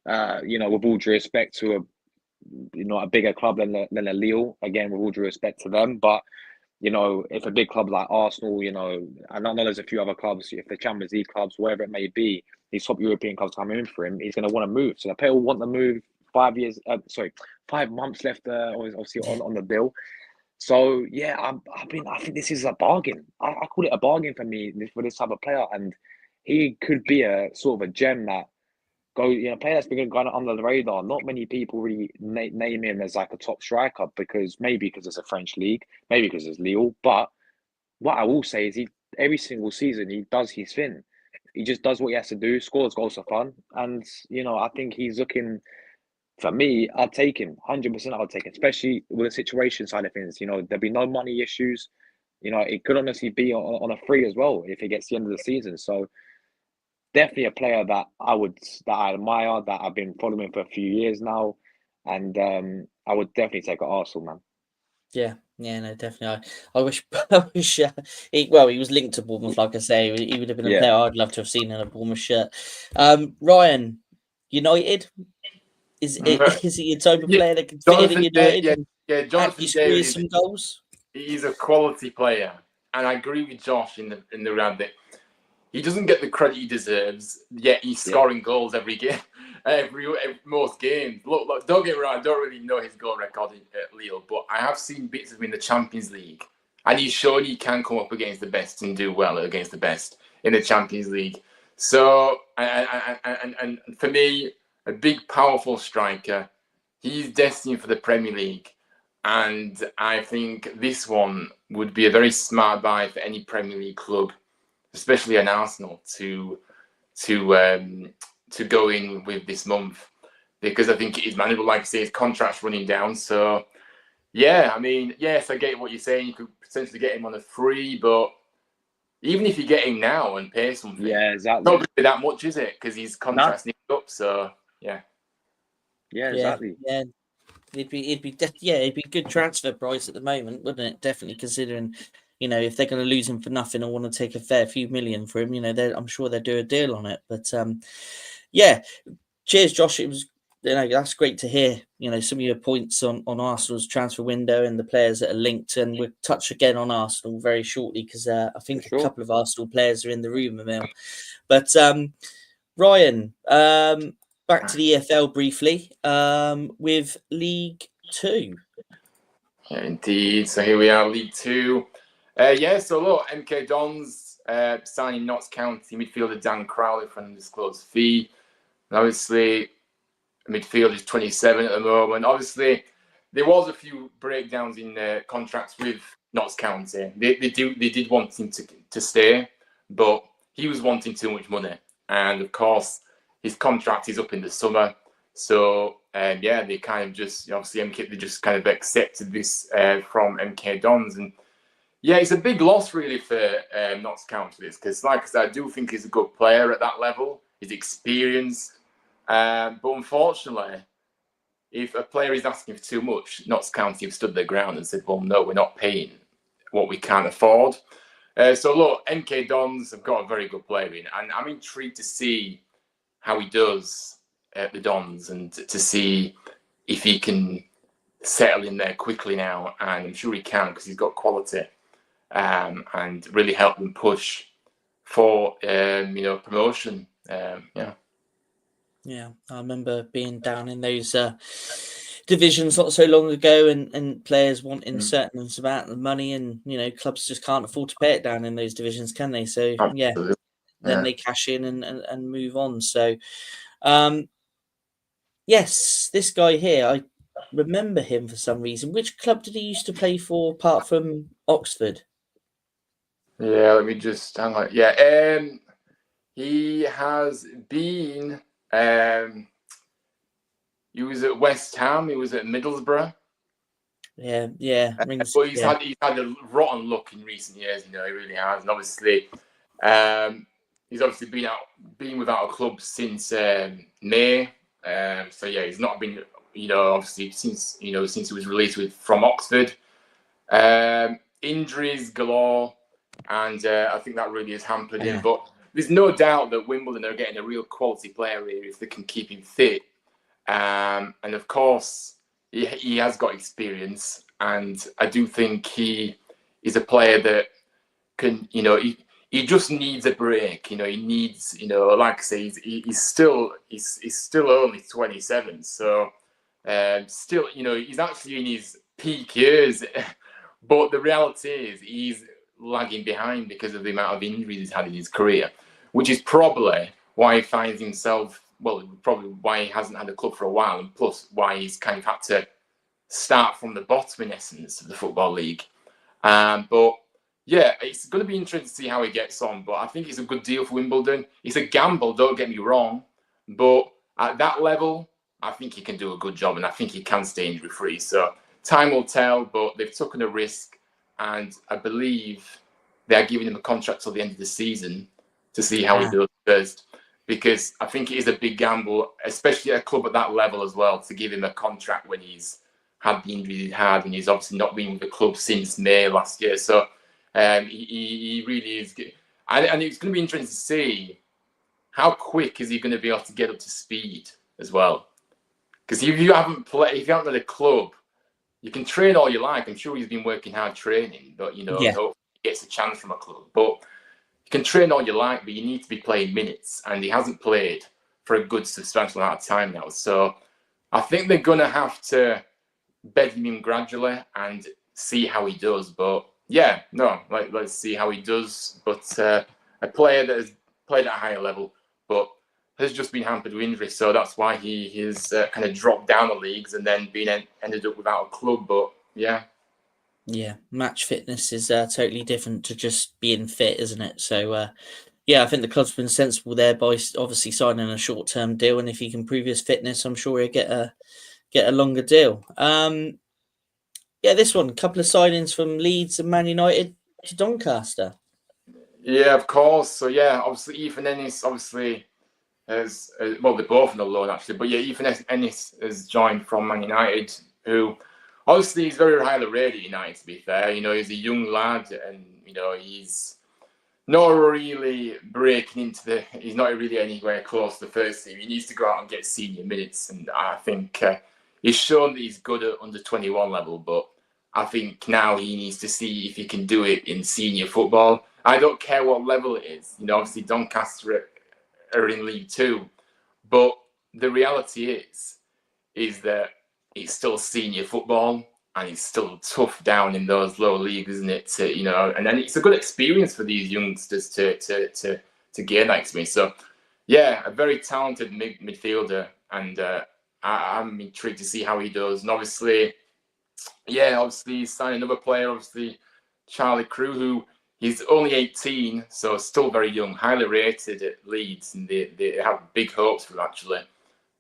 with all due respect to a bigger club than a Lille, again, with all due respect to them. But, if a big club like Arsenal, and I know there's a few other clubs, if the Champions League clubs, wherever it may be, these top European clubs coming in for him, he's going to want to move. So the player will want the move. 5 months left, obviously on the deal. So yeah, I think this is a bargain. I call it a bargain for me for this type of player, and he could be a sort of a gem that player that's been going under the radar. Not many people really name him as like a top striker because it's a French league, maybe because it's Lille. But what I will say is every single season he does his thing. He just does what he has to do, scores goals for fun, and I think he's looking. For me, I'd take him 100%. I'll take him, especially with the situation side of things. There'll be no money issues. It could honestly be on a free as well if it gets to the end of the season. So definitely a player that I admire, that I've been following for a few years now, and I would definitely take an Arsenal, man. Yeah, no, definitely. I wish he was linked to Bournemouth, like I say. He would have been a player I'd love to have seen in a Bournemouth shirt. Ryan, United. Is he a type of player that can fit in United? Jonathan David, some goals. He's a quality player, and I agree with Josh in the round that he doesn't get the credit he deserves. Yet he's scoring goals every game, most games. Look, don't get me wrong, I don't really know his goal record at Lille, but I have seen bits of him in the Champions League, and he's shown he can come up against the best and do well against the best in the Champions League. So, and for me, a big, powerful striker. He's destined for the Premier League. And I think this one would be a very smart buy for any Premier League club, especially an Arsenal, to go in with this month. Because I think it is manageable. Like I say, his contract's running down. So, yeah, I mean, yes, I get what you're saying. You could potentially get him on a free, but even if you get him now and pay something, exactly. It's not going to be that much, is it? Because his contract's nicked up, so... Yeah, exactly. Yeah, it'd be good transfer price at the moment, wouldn't it? Definitely, considering if they're going to lose him for nothing or want to take a fair few million for him, I'm sure they'll do a deal on it. But cheers, Josh. It was that's great to hear. Some of your points on Arsenal's transfer window and the players that are linked, and we'll touch again on Arsenal very shortly because I think a couple of Arsenal players are in the rumour mill. But Ryan. Back to the EFL briefly with League Two. Yeah, indeed. So here we are, League Two. So look, MK Dons signing Notts County midfielder Dan Crowley for an undisclosed fee. And obviously, midfield is 27 at the moment. Obviously, there was a few breakdowns in contracts with Notts County. They did want him to stay, but he was wanting too much money. And of course, his contract is up in the summer. So, yeah, they kind of just, obviously, they just kind of accepted this from MK Dons. And yeah, it's a big loss, really, for Notts County, this, because, like I said, I do think he's a good player at that level. He's experienced. But unfortunately, if a player is asking for too much, Notts County have stood their ground and said, well, no, we're not paying what we can't afford. So, look, MK Dons have got a very good player in, and I'm intrigued to see how he does at the Dons and to see if he can settle in there quickly now. And I'm sure he can, because he's got quality, and really help them push for promotion. Yeah, I remember being down in those divisions not so long ago, and players wanting certain amount of money, and clubs just can't afford to pay it down in those divisions, can they? So Absolutely. then they cash in and move on. So yes, this guy here, I remember him for some reason. Which club did he used to play for apart from Oxford? Yeah, let me just hang on. Yeah, he has been. He was at West Ham. He was at Middlesbrough. Yeah. But he's had a rotten luck in recent years. He really has. And obviously, he's obviously been without a club since May. So yeah, he's not been. Obviously since he was released from Oxford. Injuries galore, and I think that really has hampered him. But there's no doubt that Wimbledon are getting a real quality player here if they can keep him fit. And of course, he has got experience, and I do think he is a player that can, he just needs a break. He needs, like I say, he's still only 27, so still, he's actually in his peak years. But the reality is he's lagging behind because of the amount of injuries he's had in his career, which is probably why he finds himself, probably why he hasn't had a club for a while, and plus why he's kind of had to start from the bottom, in essence, of the Football League. But yeah, it's going to be interesting to see how he gets on. But I think it's a good deal for Wimbledon. It's a gamble, don't get me wrong. But at that level, I think he can do a good job, and I think he can stay injury-free. So time will tell, but they've taken a risk, and I believe they're giving him a contract till the end of the season to see how he does first. Because I think it is a big gamble, especially at a club at that level as well, to give him a contract when he's had the injury he had, and he's obviously not been with the club since May last year. So he really is good. And it's going to be interesting to see how quick is he going to be able to get up to speed as well. Because if you haven't had a club, you can train all you like. I'm sure he's been working hard training, but hopefully he gets a chance from a club. But you can train all you like, but you need to be playing minutes, and he hasn't played for a good substantial amount of time now. So I think they're going to have to bed him in gradually and see how he does. But yeah, let's see how he does. But a player that has played at a higher level, but has just been hampered with injury, so that's why he has kind of dropped down the leagues and then ended up without a club. But yeah. Yeah, match fitness is totally different to just being fit, isn't it? So, yeah, I think the club's been sensible there by obviously signing a short-term deal, and if he can prove his fitness, I'm sure he'll get a longer deal. Yeah, this one, a couple of signings from Leeds and Man United to Doncaster. Yeah, of course. So yeah, obviously Ethan Ennis, obviously has they're both on the loan actually, but yeah, Ethan Ennis has joined from Man United, who obviously he's very highly rated at United, to be fair. He's a young lad, and he's not really he's not really anywhere close to the first team. He needs to go out and get senior minutes, and I think he's shown that he's good at under 21 level, but I think now he needs to see if he can do it in senior football. I don't care what level it is. Obviously Doncaster are in League Two, but the reality is that it's still senior football, and it's still tough down in those lower leagues, isn't it? And then it's a good experience for these youngsters to gain that experience. So, yeah, a very talented midfielder, and I'm intrigued to see how he does. And obviously, he's signed another player, obviously Charlie Crew, who He's only 18, so still very young, highly rated at Leeds, and they have big hopes for him, actually.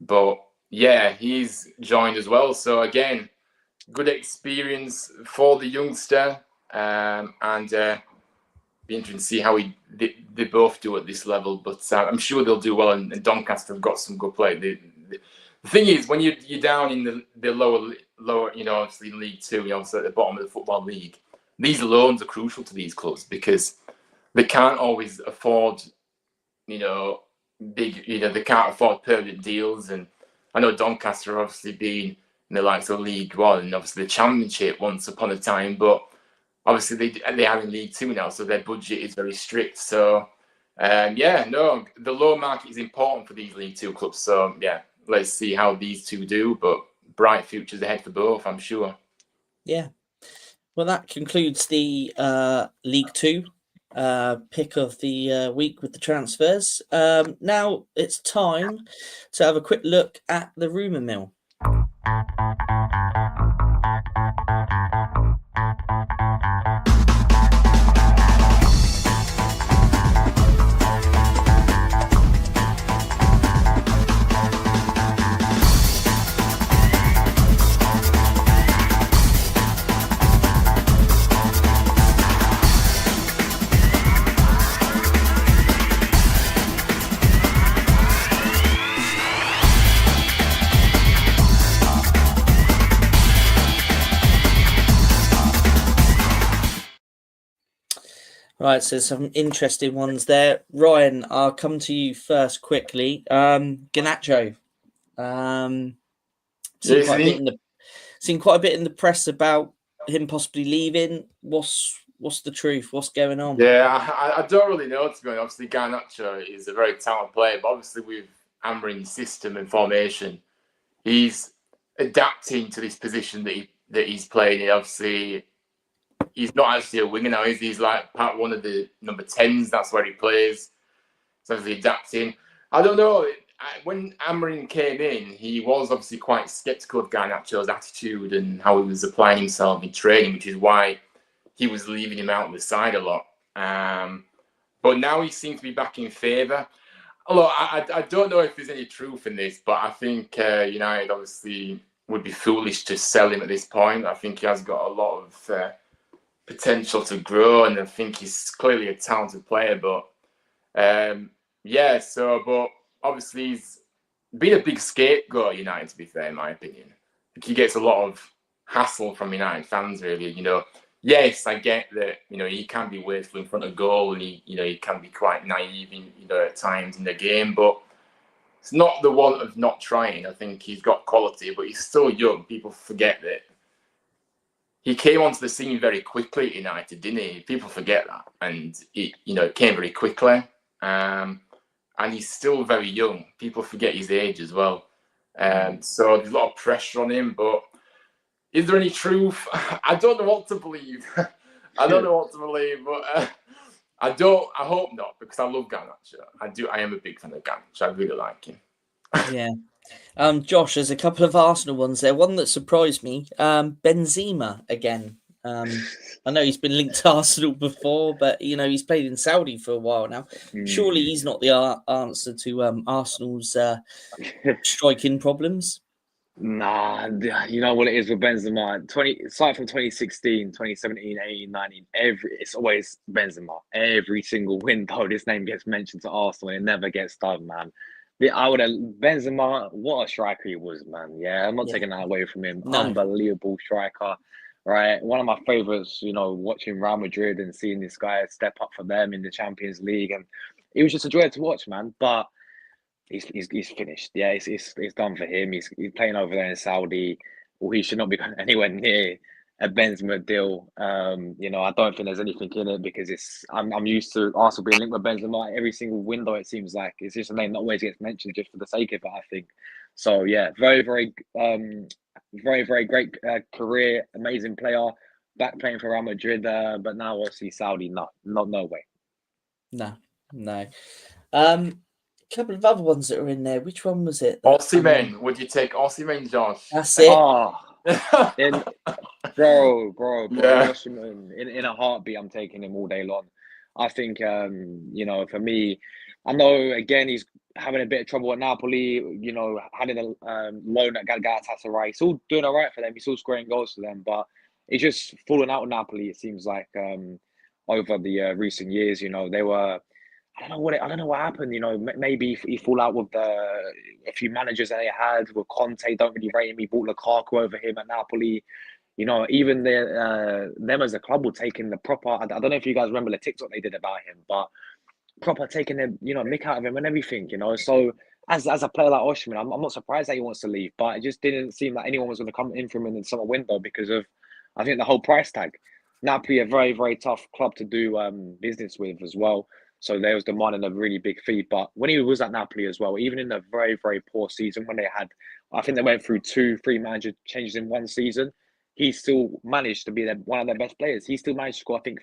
But yeah, he's joined as well. So again, good experience for the youngster, and be interesting to see how they both do at this level. But I'm sure they'll do well, and Doncaster have got some good play. The thing is, when you're down in the lower, obviously in League Two, you're obviously at the bottom of the Football League. These loans are crucial to these clubs because they can't always afford, they can't afford permanent deals. And I know Doncaster obviously been in the likes of League One and obviously the Championship once upon a time, but obviously they are in League Two now, so their budget is very strict. So the low market is important for these League Two clubs. So yeah, let's see how these two do, but bright futures ahead for both, I'm sure. Yeah. Well, that concludes the League Two pick of the week with the transfers. Now it's time to have a quick look at the rumour mill. Right, so some interesting ones there. Ryan, I'll come to you first quickly. Garnacho. Seen quite a bit in the press about him possibly leaving. What's the truth? What's going on? Yeah, I don't really know, to be honest. Obviously, Garnacho is a very talented player, but obviously with Amorim's system and formation, he's adapting to this position that he's playing in. Obviously, he's not actually a winger now. He's like part one of the number 10s. That's where he plays. So obviously adapting. I don't know. When Amorim came in, he was obviously quite sceptical of Garnacho's attitude and how he was applying himself in training, which is why he was leaving him out of the side a lot. But now he seems to be back in favour. Look, I don't know if there's any truth in this, but I think United obviously would be foolish to sell him at this point. I think he has got a lot of potential to grow, and I think he's clearly a talented player. But but obviously he's been a big scapegoat at United, to be fair, in my opinion. I think he gets a lot of hassle from United fans, really. Yes, I get that, he can be wasteful in front of goal, and he can be quite naive at times in the game, but it's not the want of not trying. I think he's got quality, but he's still young. People forget that he came onto the scene very quickly at United, didn't he? People forget that. And it came very quickly. And he's still very young. People forget his age as well. So there's a lot of pressure on him, but is there any truth? I don't know what to believe. I don't know what to believe, but I hope not, because I love Garnacho. I am a big fan of Garnacho. I really like him. Yeah. Josh, there's a couple of Arsenal ones there. One that surprised me, Benzema again. I know he's been linked to Arsenal before, but he's played in Saudi for a while now. Surely he's not the answer to Arsenal's striking problems. Nah, you know what it is with Benzema. Aside from 2016, 2017, 18, 19, it's always Benzema. Every single window, this name gets mentioned to Arsenal, and it never gets done, man. Benzema, what a striker he was, man. Yeah, I'm not taking that away from him. No. Unbelievable striker, right? One of my favorites, watching Real Madrid and seeing this guy step up for them in the Champions League, and it was just a joy to watch, man. But he's finished. Yeah, it's done for him. He's playing over there in Saudi. Well, he should not be going anywhere near a Benzema deal. I don't think there's anything in it, because I'm used to Arsenal being linked with Benzema every single window. It seems like it's just a name that always gets mentioned just for the sake of it, I think. So yeah, very, very, very, very great career, amazing player, back playing for Real Madrid, but now obviously Saudi, no way. No. Couple of other ones that are in there. Which one was it? Osimhen. Would you take Osimhen, Josh? That's it. Oh, In bro, Yeah. Osimhen, in a heartbeat, I'm taking him all day long. I think, for me, I know again he's having a bit of trouble at Napoli. Having a loan at Galatasaray, he's still doing all right for them. He's still scoring goals for them, but he's just fallen out with Napoli. It seems like over the recent years, they were. I don't know what happened. Maybe he fall out with a few managers that they had. With Conte, don't really rate him. He bought Lukaku over him at Napoli. Even them as a club were taking the proper. I don't know if you guys remember the TikTok they did about him, but proper taking the mick out of him and everything. So as a player like Osimhen, I'm not surprised that he wants to leave, but it just didn't seem like anyone was going to come in for him in the summer window because of, I think, the whole price tag. Napoli, a very, very tough club to do business with as well. So they was demanding a really big fee. But when he was at Napoli as well, even in a very, very poor season, when they had, I think they went through 2-3 manager changes in one season, he still managed to be one of their best players. He still managed to score, I think,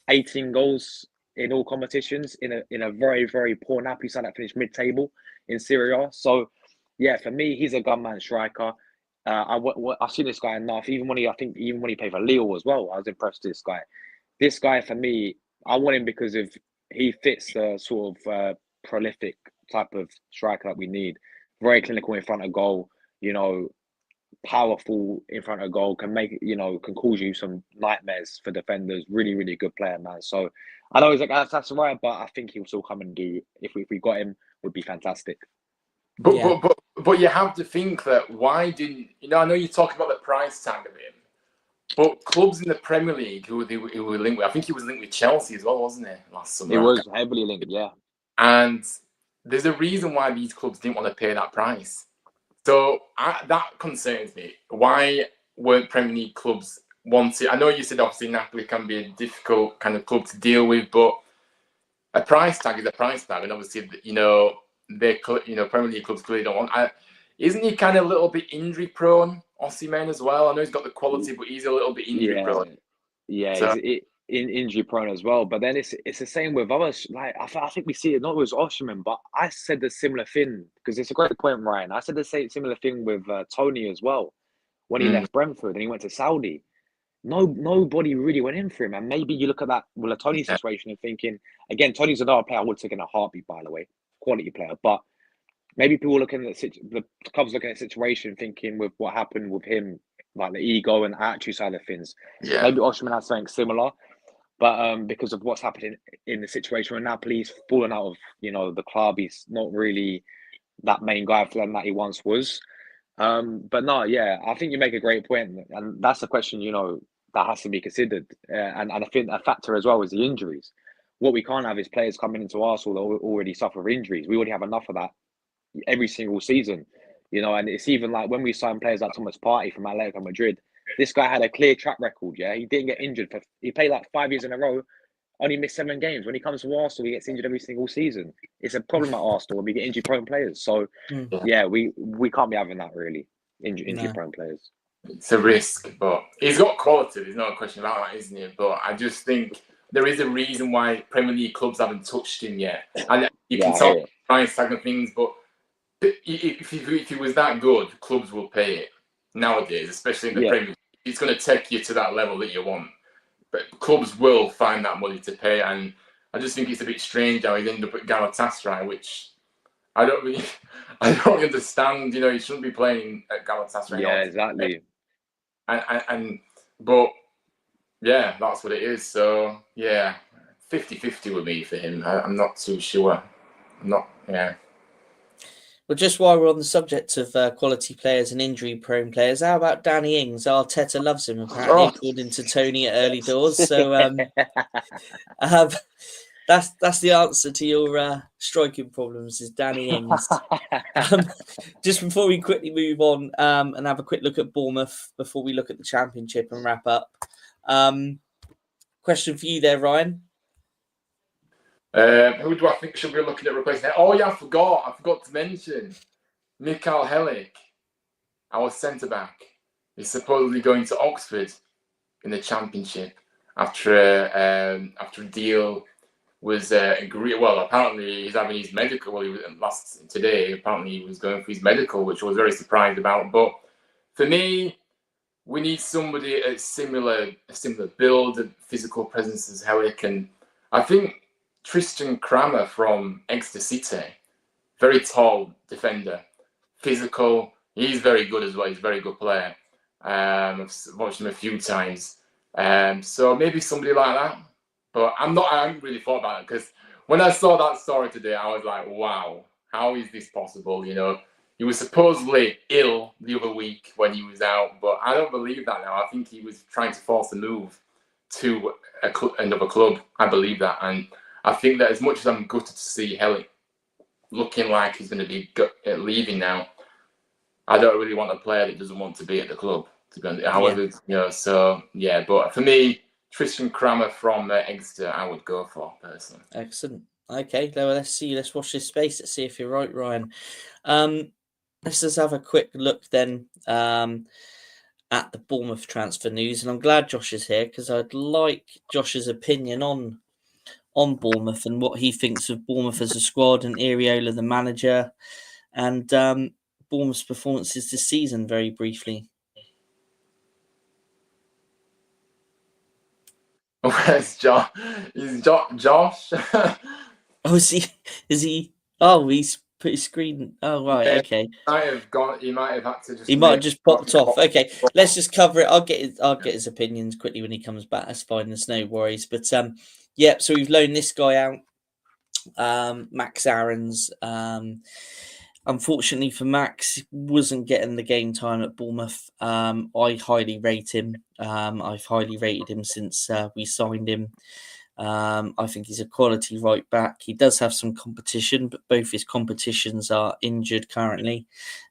18 goals in all competitions in a very, very poor Napoli side that finished mid-table in Serie A. So, yeah, for me, he's a gunman striker. I've seen this guy enough. Even when he played for Lille as well, I was impressed with this guy. This guy, for me, I want him because of he fits the sort of prolific type of striker that we need. Very clinical in front of goal, powerful in front of goal, can cause you some nightmares for defenders. Really, really good player, man. So I know he's like that's right, but I think he'll still come and do. If we got him, would be fantastic. But you have to think that why didn't I know you talk about the price tag of him, but clubs in the Premier League who were linked with, I think he was linked with Chelsea as well, wasn't he, last summer? It was heavily linked, yeah. And there's a reason why these clubs didn't want to pay that price. So that concerns me. Why weren't Premier League clubs wanted? I know you said obviously Napoli can be a difficult kind of club to deal with, but a price tag is a price tag, and obviously Premier League clubs clearly don't want. Isn't he kind of a little bit injury prone, Osimhen, as well? I know he's got the quality, but he's a little bit injury prone. Yeah, so, he's injury prone as well. But then it's the same with others. Like I think we see it not with Osimhen, but I said the similar thing because it's a great point, Ryan. I said the similar thing with Tony as well when he left Brentford and he went to Saudi. Nobody really went in for him, and maybe you look at that the Tony situation and thinking again, Tony's another player I would take in a heartbeat, by the way, quality player, but. Maybe people looking at the clubs looking at the situation, thinking with what happened with him, like the ego and attitude side of things. Yeah. Maybe Osimhen has something similar, but because of what's happening in the situation where Napoli's fallen out of the club, he's not really that main guy for them that he once was. But no, yeah, I think you make a great point, and that's a question that has to be considered. And I think a factor as well is the injuries. What we can't have is players coming into Arsenal that already suffer injuries. We already have enough of that every single season, and it's even like when we sign players like Thomas Partey from Atletico Madrid, this guy had a clear track record. Yeah, he didn't get injured he played like 5 years in a row, only missed 7 games. When he comes to Arsenal, he gets injured every single season. It's a problem at Arsenal when we get injury prone players. So yeah, we can't be having that really, injury prone players. It's a risk, but he's got quality. There's no question about that, isn't it? But I just think there is a reason why Premier League clubs haven't touched him yet, and you can talk price tag and things, but if he was that good, clubs will pay it nowadays, especially in the Premier League. It's going to take you to that level that you want, but clubs will find that money to pay. And I just think it's a bit strange how he'd end up at Galatasaray, which I don't really understand. He shouldn't be playing at Galatasaray. Yeah, exactly. But yeah, that's what it is. So yeah, 50-50 with me for him. I'm not too sure. Well, just while we're on the subject of quality players and injury-prone players, how about Danny Ings? Arteta loves him, apparently, according to Tony at early doors. So that's the answer to your striking problems is Danny Ings. Just before we quickly move on and have a quick look at Bournemouth before we look at the Championship and wrap up. Question for you there, Ryan. Who do I think should be looking at replacing? Oh yeah, I forgot to mention Mikael Helik, our centre back. He's supposedly going to Oxford in the Championship after a deal was agreed. Well, apparently he's having his medical. Well, today apparently he was going for his medical, which I was very surprised about. But For me, we need somebody at a similar build and physical presence as Harry can. I think Tristan Kramer from Exeter City, very tall defender, physical. He's very good as well. He's a very good player. I've watched him a few times. So maybe somebody like that. But I haven't really thought about it, because when I saw that story today, I was like, wow, how is this possible? You know, he was supposedly ill the other week when he was out, but I don't believe that now. I think he was trying to force a move to another club. I believe that. And I think that as much as I'm gutted to see Hellick looking like he's going to be leaving now, I don't really want a player that doesn't want to be at the club, to be honest. However, you know, so yeah, but for me, Tristan Kramer from Exeter, I would go for personally. Excellent. Okay, well, let's watch this space. Let's see if you're right, Ryan. Let's just have a quick look then at the Bournemouth transfer news, and I'm glad Josh is here, because I'd like Josh's opinion on Bournemouth and what he thinks of Bournemouth as a squad, and Iriola the manager, and Bournemouth's performances this season very briefly. Where's Josh? Is Josh? Oh, is he? Oh, he's put his screen. Oh, right. Yeah, Okay. He might have had to just. He might have just popped off. Okay, let's just cover it. I'll get his opinions quickly when he comes back. That's fine. There's no worries. But yeah. So we've loaned this guy out, Max Aarons. Unfortunately for Max, wasn't getting the game time at Bournemouth. I highly rate him. I've highly rated him since we signed him. I think he's a quality right back. He does have some competition, but both his competitions are injured currently,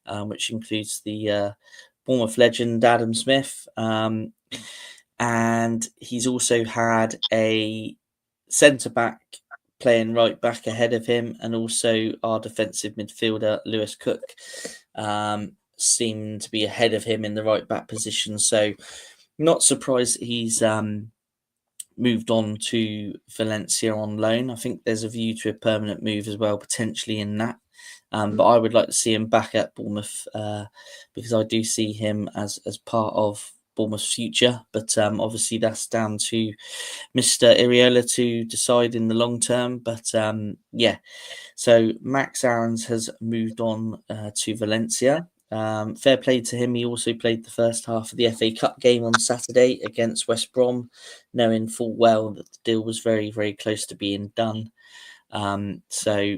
which includes the Bournemouth legend Adam Smith. And he's also had a centre-back playing right back ahead of him, and also our defensive midfielder Lewis Cook seemed to be ahead of him in the right back position. So not surprised that he's moved on to Valencia on loan. I think there's a view to a permanent move as well, potentially in that. But I would like to see him back at Bournemouth because I do see him as part of Bournemouth's future. But obviously that's down to Mr. Iriola to decide in the long term. But yeah, so Max Aarons has moved on to Valencia. Fair play to him. He also played the first half of the FA Cup game on Saturday against West Brom, knowing full well that the deal was very, very close to being done. So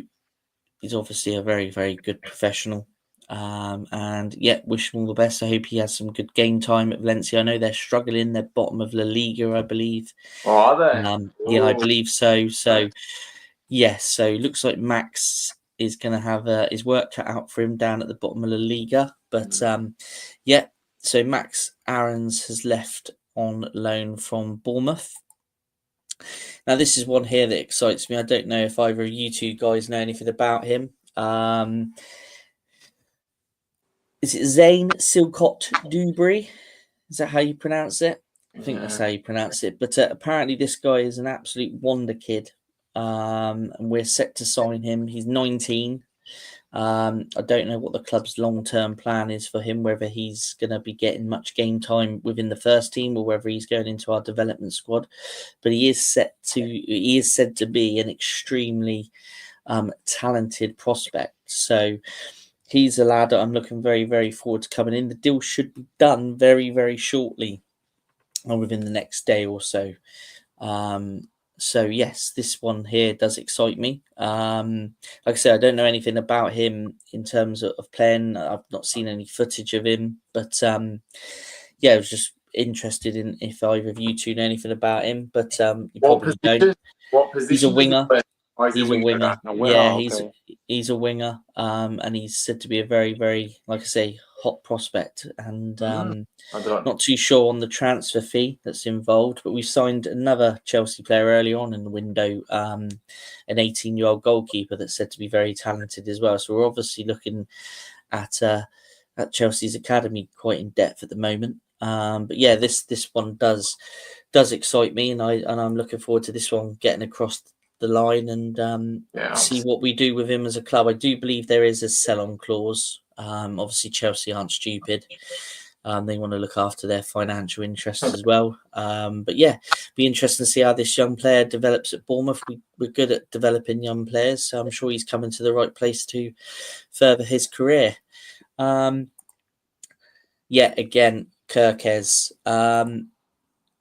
he's obviously a very, very good professional. And yeah, wish him all the best. I hope he has some good game time at Valencia. I know they're struggling. They're bottom of La Liga, I believe. Oh, are they? Yeah, I believe so. So yes, so looks like Max is going to have his work cut out for him down at the bottom of La Liga. But yeah, so Max Aarons has left on loan from Bournemouth. Now, this is one here that excites me. I don't know if either of you two guys know anything about him. Is it Zane Silcott Dewberry? Is that how you pronounce it? I think that's how you pronounce it. But apparently this guy is an absolute wonder kid. And we're set to sign him. He's 19. I don't know what the club's long-term plan is for him, whether he's going to be getting much game time within the first team or whether he's going into our development squad. But he is said to be an extremely talented prospect. So he's a lad that I'm looking very, very forward to coming in. The deal should be done very, very shortly, or within the next day or so. So yes, this one here does excite me. Like I said, I don't know anything about him in terms of playing. I've not seen any footage of him, but yeah, I was just interested in if either of you two know anything about him. But you probably don't. What position? He's a winger. He's a winger. Yeah, he's a winger. And he's said to be a very, very, like I say, hot prospect. And not too sure on the transfer fee that's involved. But we signed another Chelsea player early on in the window, an 18-year-old goalkeeper that's said to be very talented as well. So we're obviously looking at Chelsea's academy quite in depth at the moment. But yeah, this one does excite me, and I'm looking forward to this one getting across the line and see what we do with him as a club. I do believe there is a sell-on clause. Obviously, Chelsea aren't stupid. They want to look after their financial interests as well. But yeah, be interesting to see how this young player develops at Bournemouth. We're good at developing young players, so I'm sure he's coming to the right place to further his career. Yeah, again, Kirkes.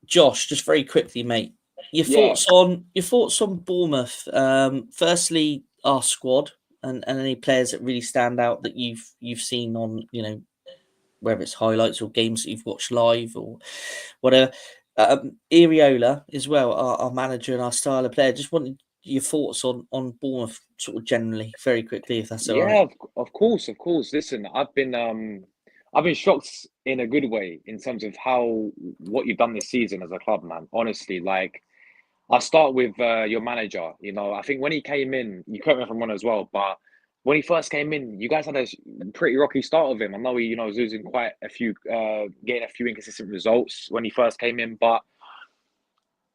Josh, just very quickly, mate. Your thoughts on Bournemouth. Firstly, our squad and any players that really stand out that you've seen on, whether it's highlights or games that you've watched live or whatever. Iriola as well, our manager and our style of player. Just wanted your thoughts on Bournemouth, sort of generally, very quickly, if that's all right. Yeah, of course. Listen, I've been shocked in a good way in terms of what you've done this season as a club, man. Honestly, like I'll start with your manager. I think when he came in, you correct me if I'm wrong as well, but when he first came in, you guys had a pretty rocky start of him. I know he, was losing quite a few, getting a few inconsistent results when he first came in, but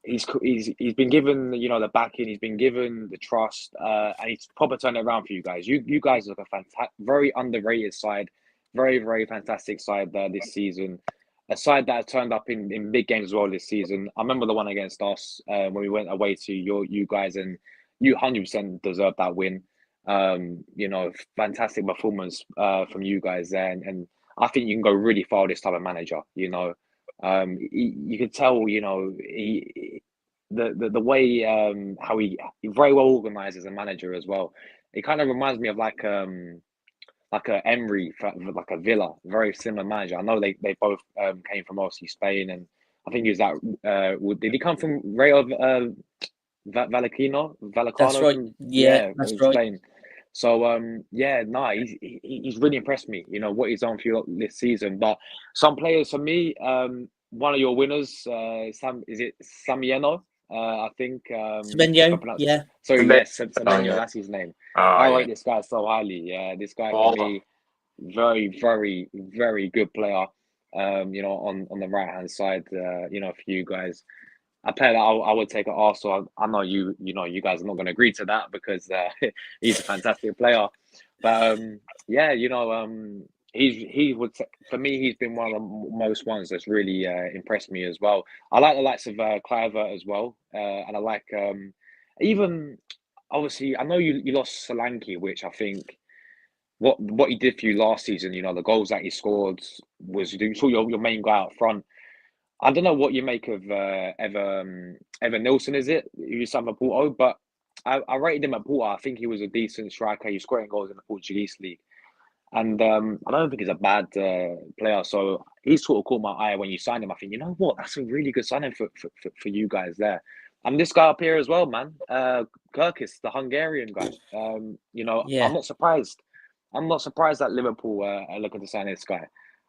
he's been given the backing, he's been given the trust, and he's proper turned it around for you guys. You guys look a very underrated side, very very fantastic side there this season. A side that has turned up in big games as well this season. I remember the one against us when we went away to you guys, and you 100% deserved that win. Fantastic performance from you guys there, and I think you can go really far with this type of manager. You could tell, the way how he very well organized as a manager as well. It kind of reminds me of like a Emery, like a Villa, very similar manager. I know they both came from obviously Spain, and I think he was that. Did he come from Rayo Vallecano? That's right. From, Yeah, that's right. Spain. So he's really impressed me. What he's on for you this season. But some players for me, one of your winners, is it Samieno? I think. Semenyo, yeah. Sorry, yes, Semenyo. Yeah. That's his name. Oh, I rate this guy so highly. Yeah, this guy for me, very, very, very good player. On the right hand side, for you guys. A player that I would take at Arsenal. I know you guys are not going to agree to that because he's a fantastic player. But for me, he's been one of the most ones that's really impressed me as well. I like the likes of Kluivert as well, and I like even obviously I know you lost Solanke, which I think what he did for you last season. The goals that he scored was your main guy out front. I don't know what you make of Evan Nilsson, is it? You signed for Porto, but I rated him at Porto. I think he was a decent striker. He's scoring goals in the Portuguese league. And I don't think he's a bad player. So he sort of caught my eye when you signed him. I think, you know what? That's a really good signing for you guys there. And this guy up here as well, man. Kirkis, the Hungarian guy. Yeah. I'm not surprised. I'm not surprised that Liverpool are looking to sign this guy.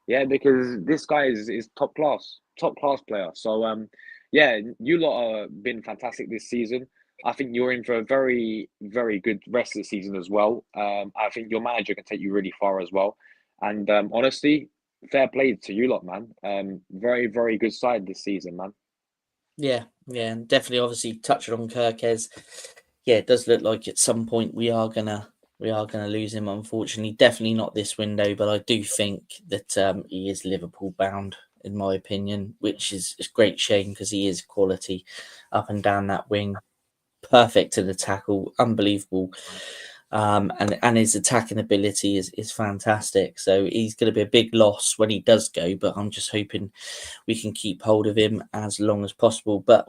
Yeah, because this guy is top class player. So, you lot have been fantastic this season. I think you're in for a very, very good rest of the season as well. I think your manager can take you really far as well. And honestly, fair play to you lot, man. Very, very good side this season, man. Yeah, and definitely, obviously, touching on Kirkes. Yeah, it does look like at some point we are gonna lose him. Unfortunately, definitely not this window, but I do think that he is Liverpool bound, in my opinion, which is a great shame because he is quality up and down that wing. Perfect to the tackle, unbelievable, and his attacking ability is fantastic. So he's going to be a big loss when he does go. But I'm just hoping we can keep hold of him as long as possible. But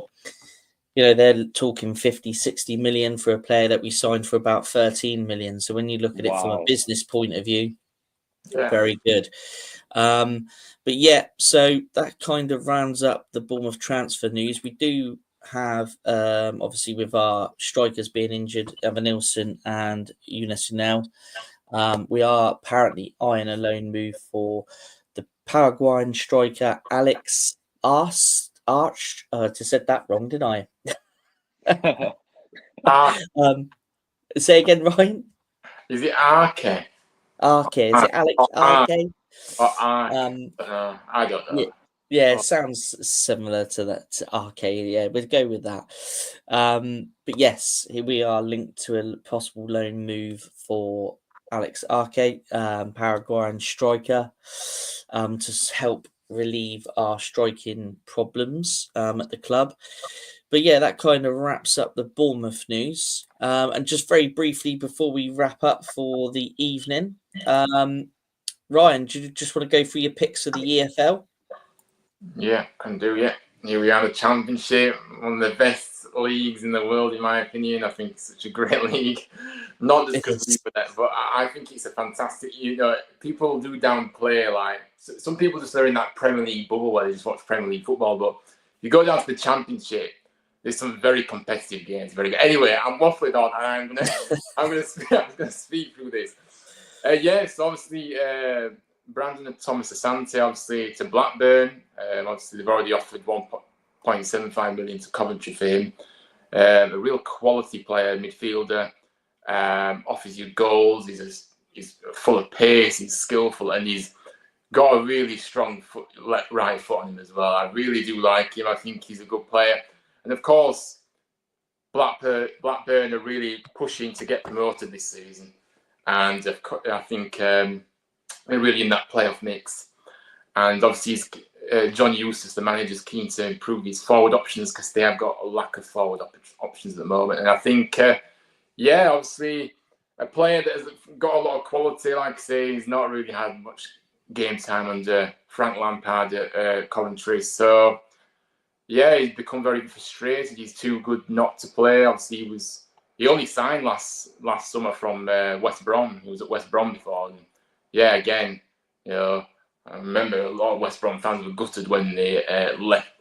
they're talking 50, 60 million for a player that we signed for about 13 million. So when you look at it from a business point of view, very good. But yeah, so that kind of rounds up the Bournemouth transfer news. We do have obviously with our strikers being injured, Evan Nilsson and Yunus Unel. We are apparently eyeing a loan move for the Paraguayan striker Alex Arch. Just said that wrong, didn't I? Say again, Ryan. Is it Arke? Arke, is it Alex Arke? I don't know. Yeah, it sounds similar to that Arcade. Yeah, we'll go with that. But yes, here we are linked to a possible loan move for Alex Arque, Paraguayan striker, to help relieve our striking problems at the club. But yeah, that kind of wraps up the Bournemouth news. And just very briefly before we wrap up for the evening, Ryan, do you just want to go through your picks of the EFL? Yeah, can do. Yeah, here we are, the Championship, one of the best leagues in the world, in my opinion. I think it's such a great league. Not just because we that, but I think it's a fantastic. People do downplay, like some people just are in that Premier League bubble where they just watch Premier League football. But if you go down to the Championship, there's some very competitive games. Very good. Anyway, I'm waffling on, and I'm gonna speed through this. Yes, obviously. Brandon and Thomas Asante, obviously, to Blackburn. Obviously, they've already offered 1.75 million to Coventry for him. A real quality player, midfielder. Offers you goals. He's full of pace. He's skillful, and he's got a really strong right foot on him as well. I really do like him. I think he's a good player. And of course, Blackburn are really pushing to get promoted this season, and I think. They're really in that playoff mix, and obviously John Eustace, the manager, is keen to improve his forward options because they have got a lack of forward options at the moment. And I think, obviously a player that has got a lot of quality. Like I say, he's not really had much game time under Frank Lampard at Coventry. So yeah, he's become very frustrated. He's too good not to play. Obviously, he only signed last summer from West Brom. He was at West Brom before. And, yeah, again, I remember a lot of West Brom fans were gutted when they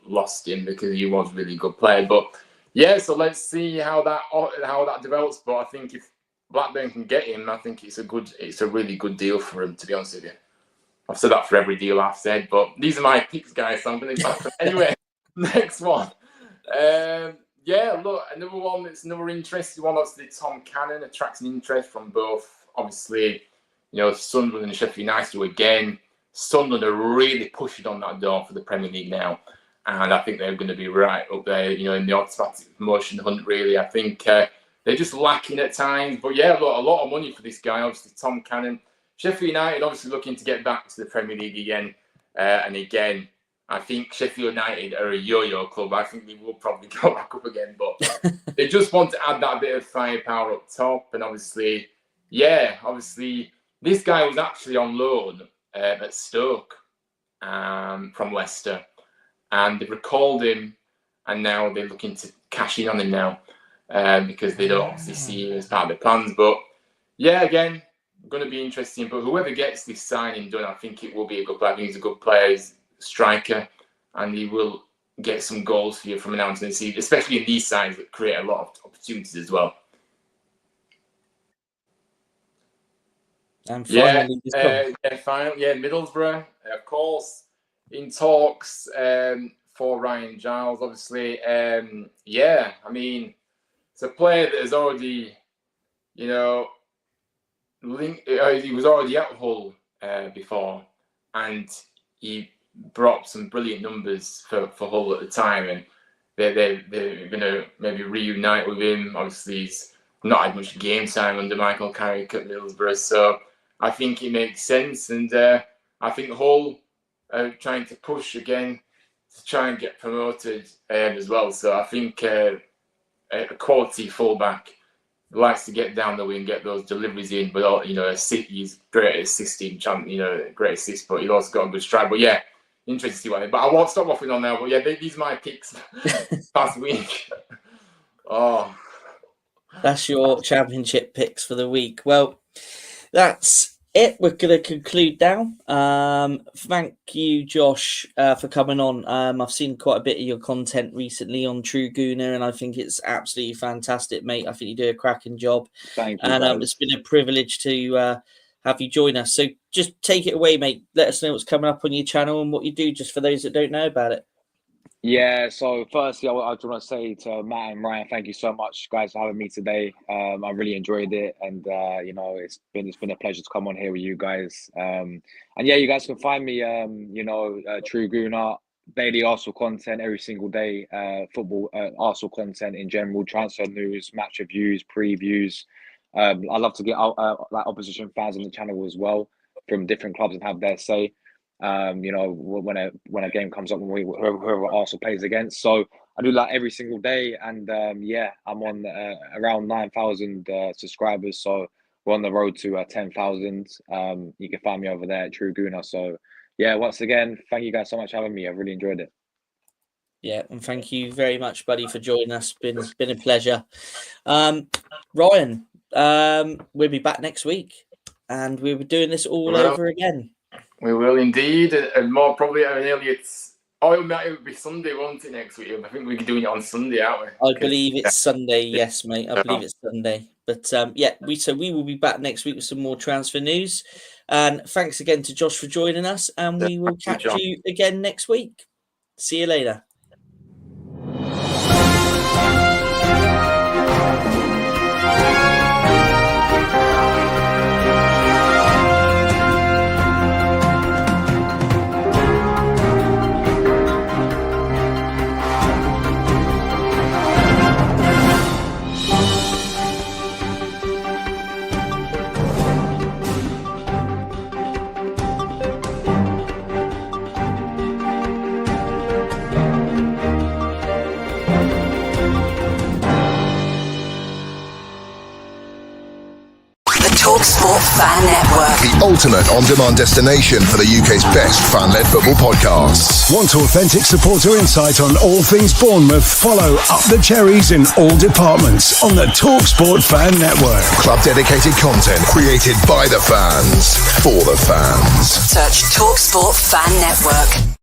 lost him because he was a really good player. But yeah, so let's see how that develops. But I think if Blackburn can get him, I think it's a really good deal for him. To be honest with you, I've said that for every deal I've said. But these are my picks, guys. So I'm going to go anyway. Next one. Look, another one that's another interesting one. Obviously, Tom Cannon attracts an interest from both. Obviously. Sunderland and Sheffield United again. Sunderland are really pushing on that door for the Premier League now. And I think they're going to be right up there, in the automatic promotion hunt, really. I think they're just lacking at times. But yeah, look, a lot of money for this guy, obviously, Tom Cannon. Sheffield United obviously looking to get back to the Premier League again. And again, I think Sheffield United are a yo-yo club. I think they will probably go back up again. But they just want to add that bit of firepower up top. And obviously, this guy was actually on loan at Stoke from Leicester, and they've recalled him, and now they're looking to cash in on him now because they don't obviously see him as part of their plans. But yeah, again, going to be interesting. But whoever gets this signing done, I think it will be a good player. I think he's a good player, he's a striker, and he will get some goals for you from now until the season, especially in these sides that create a lot of opportunities as well. And finally, Middlesbrough, of course, in talks for Ryan Giles. Obviously, I mean, it's a player that has already, he was already at Hull before, and he brought some brilliant numbers for Hull at the time, and they're going to maybe reunite with him. Obviously, he's not had much game time under Michael Carrick at Middlesbrough, so I think it makes sense. And I think Hull are trying to push again to try and get promoted as well. So I think a quality fullback likes to get down the wing, get those deliveries in, but he's great at assisting, great assist, but he's also got a good strike. But yeah, interesting to see what. But I won't stop waffling on now. But yeah, these are my picks past week. Oh. That's your championship picks for the week. Well, that's it. We're going to conclude now. Thank you, Josh, for coming on. I've seen quite a bit of your content recently on True Gooner, and I think it's absolutely fantastic, mate. I think you do a cracking job. Thank you. And it's been a privilege to have you join us. So just take it away, mate. Let us know what's coming up on your channel and what you do, just for those that don't know about it. Yeah, so firstly, I just want to say to Matt and Ryan, thank you so much, guys, for having me today. I really enjoyed it, and it's been a pleasure to come on here with you guys. And yeah, you guys can find me, True Gooner, daily Arsenal content every single day, football, Arsenal content in general, transfer news, match reviews, previews, I love to get like opposition fans on the channel as well from different clubs and have their say. When a game comes up, whoever Arsenal plays against. So I do that every single day, and I'm on around 9,000 subscribers. So we're on the road to 10,000. You can find me over there at True Gooner. So yeah, once again, thank you guys so much for having me. I've really enjoyed it. Yeah, and thank you very much, buddy, for joining us. Been a pleasure. Ryan, we'll be back next week, and we'll be doing this all over again. We will indeed, and more probably earlier. It would be Sunday, won't it, next week? I think we're doing it on Sunday, aren't we? I believe it's Sunday, yes, mate. I believe it's Sunday. But we will be back next week with some more transfer news. And thanks again to Josh for joining us, and we will catch you again next week. See you later. TalkSport Fan Network. The ultimate on-demand destination for the UK's best fan-led football podcasts. Want authentic supporter insight on all things Bournemouth? Follow Up the Cherries in all departments on the TalkSport Fan Network. Club-dedicated content created by the fans, for the fans. Search TalkSport Fan Network.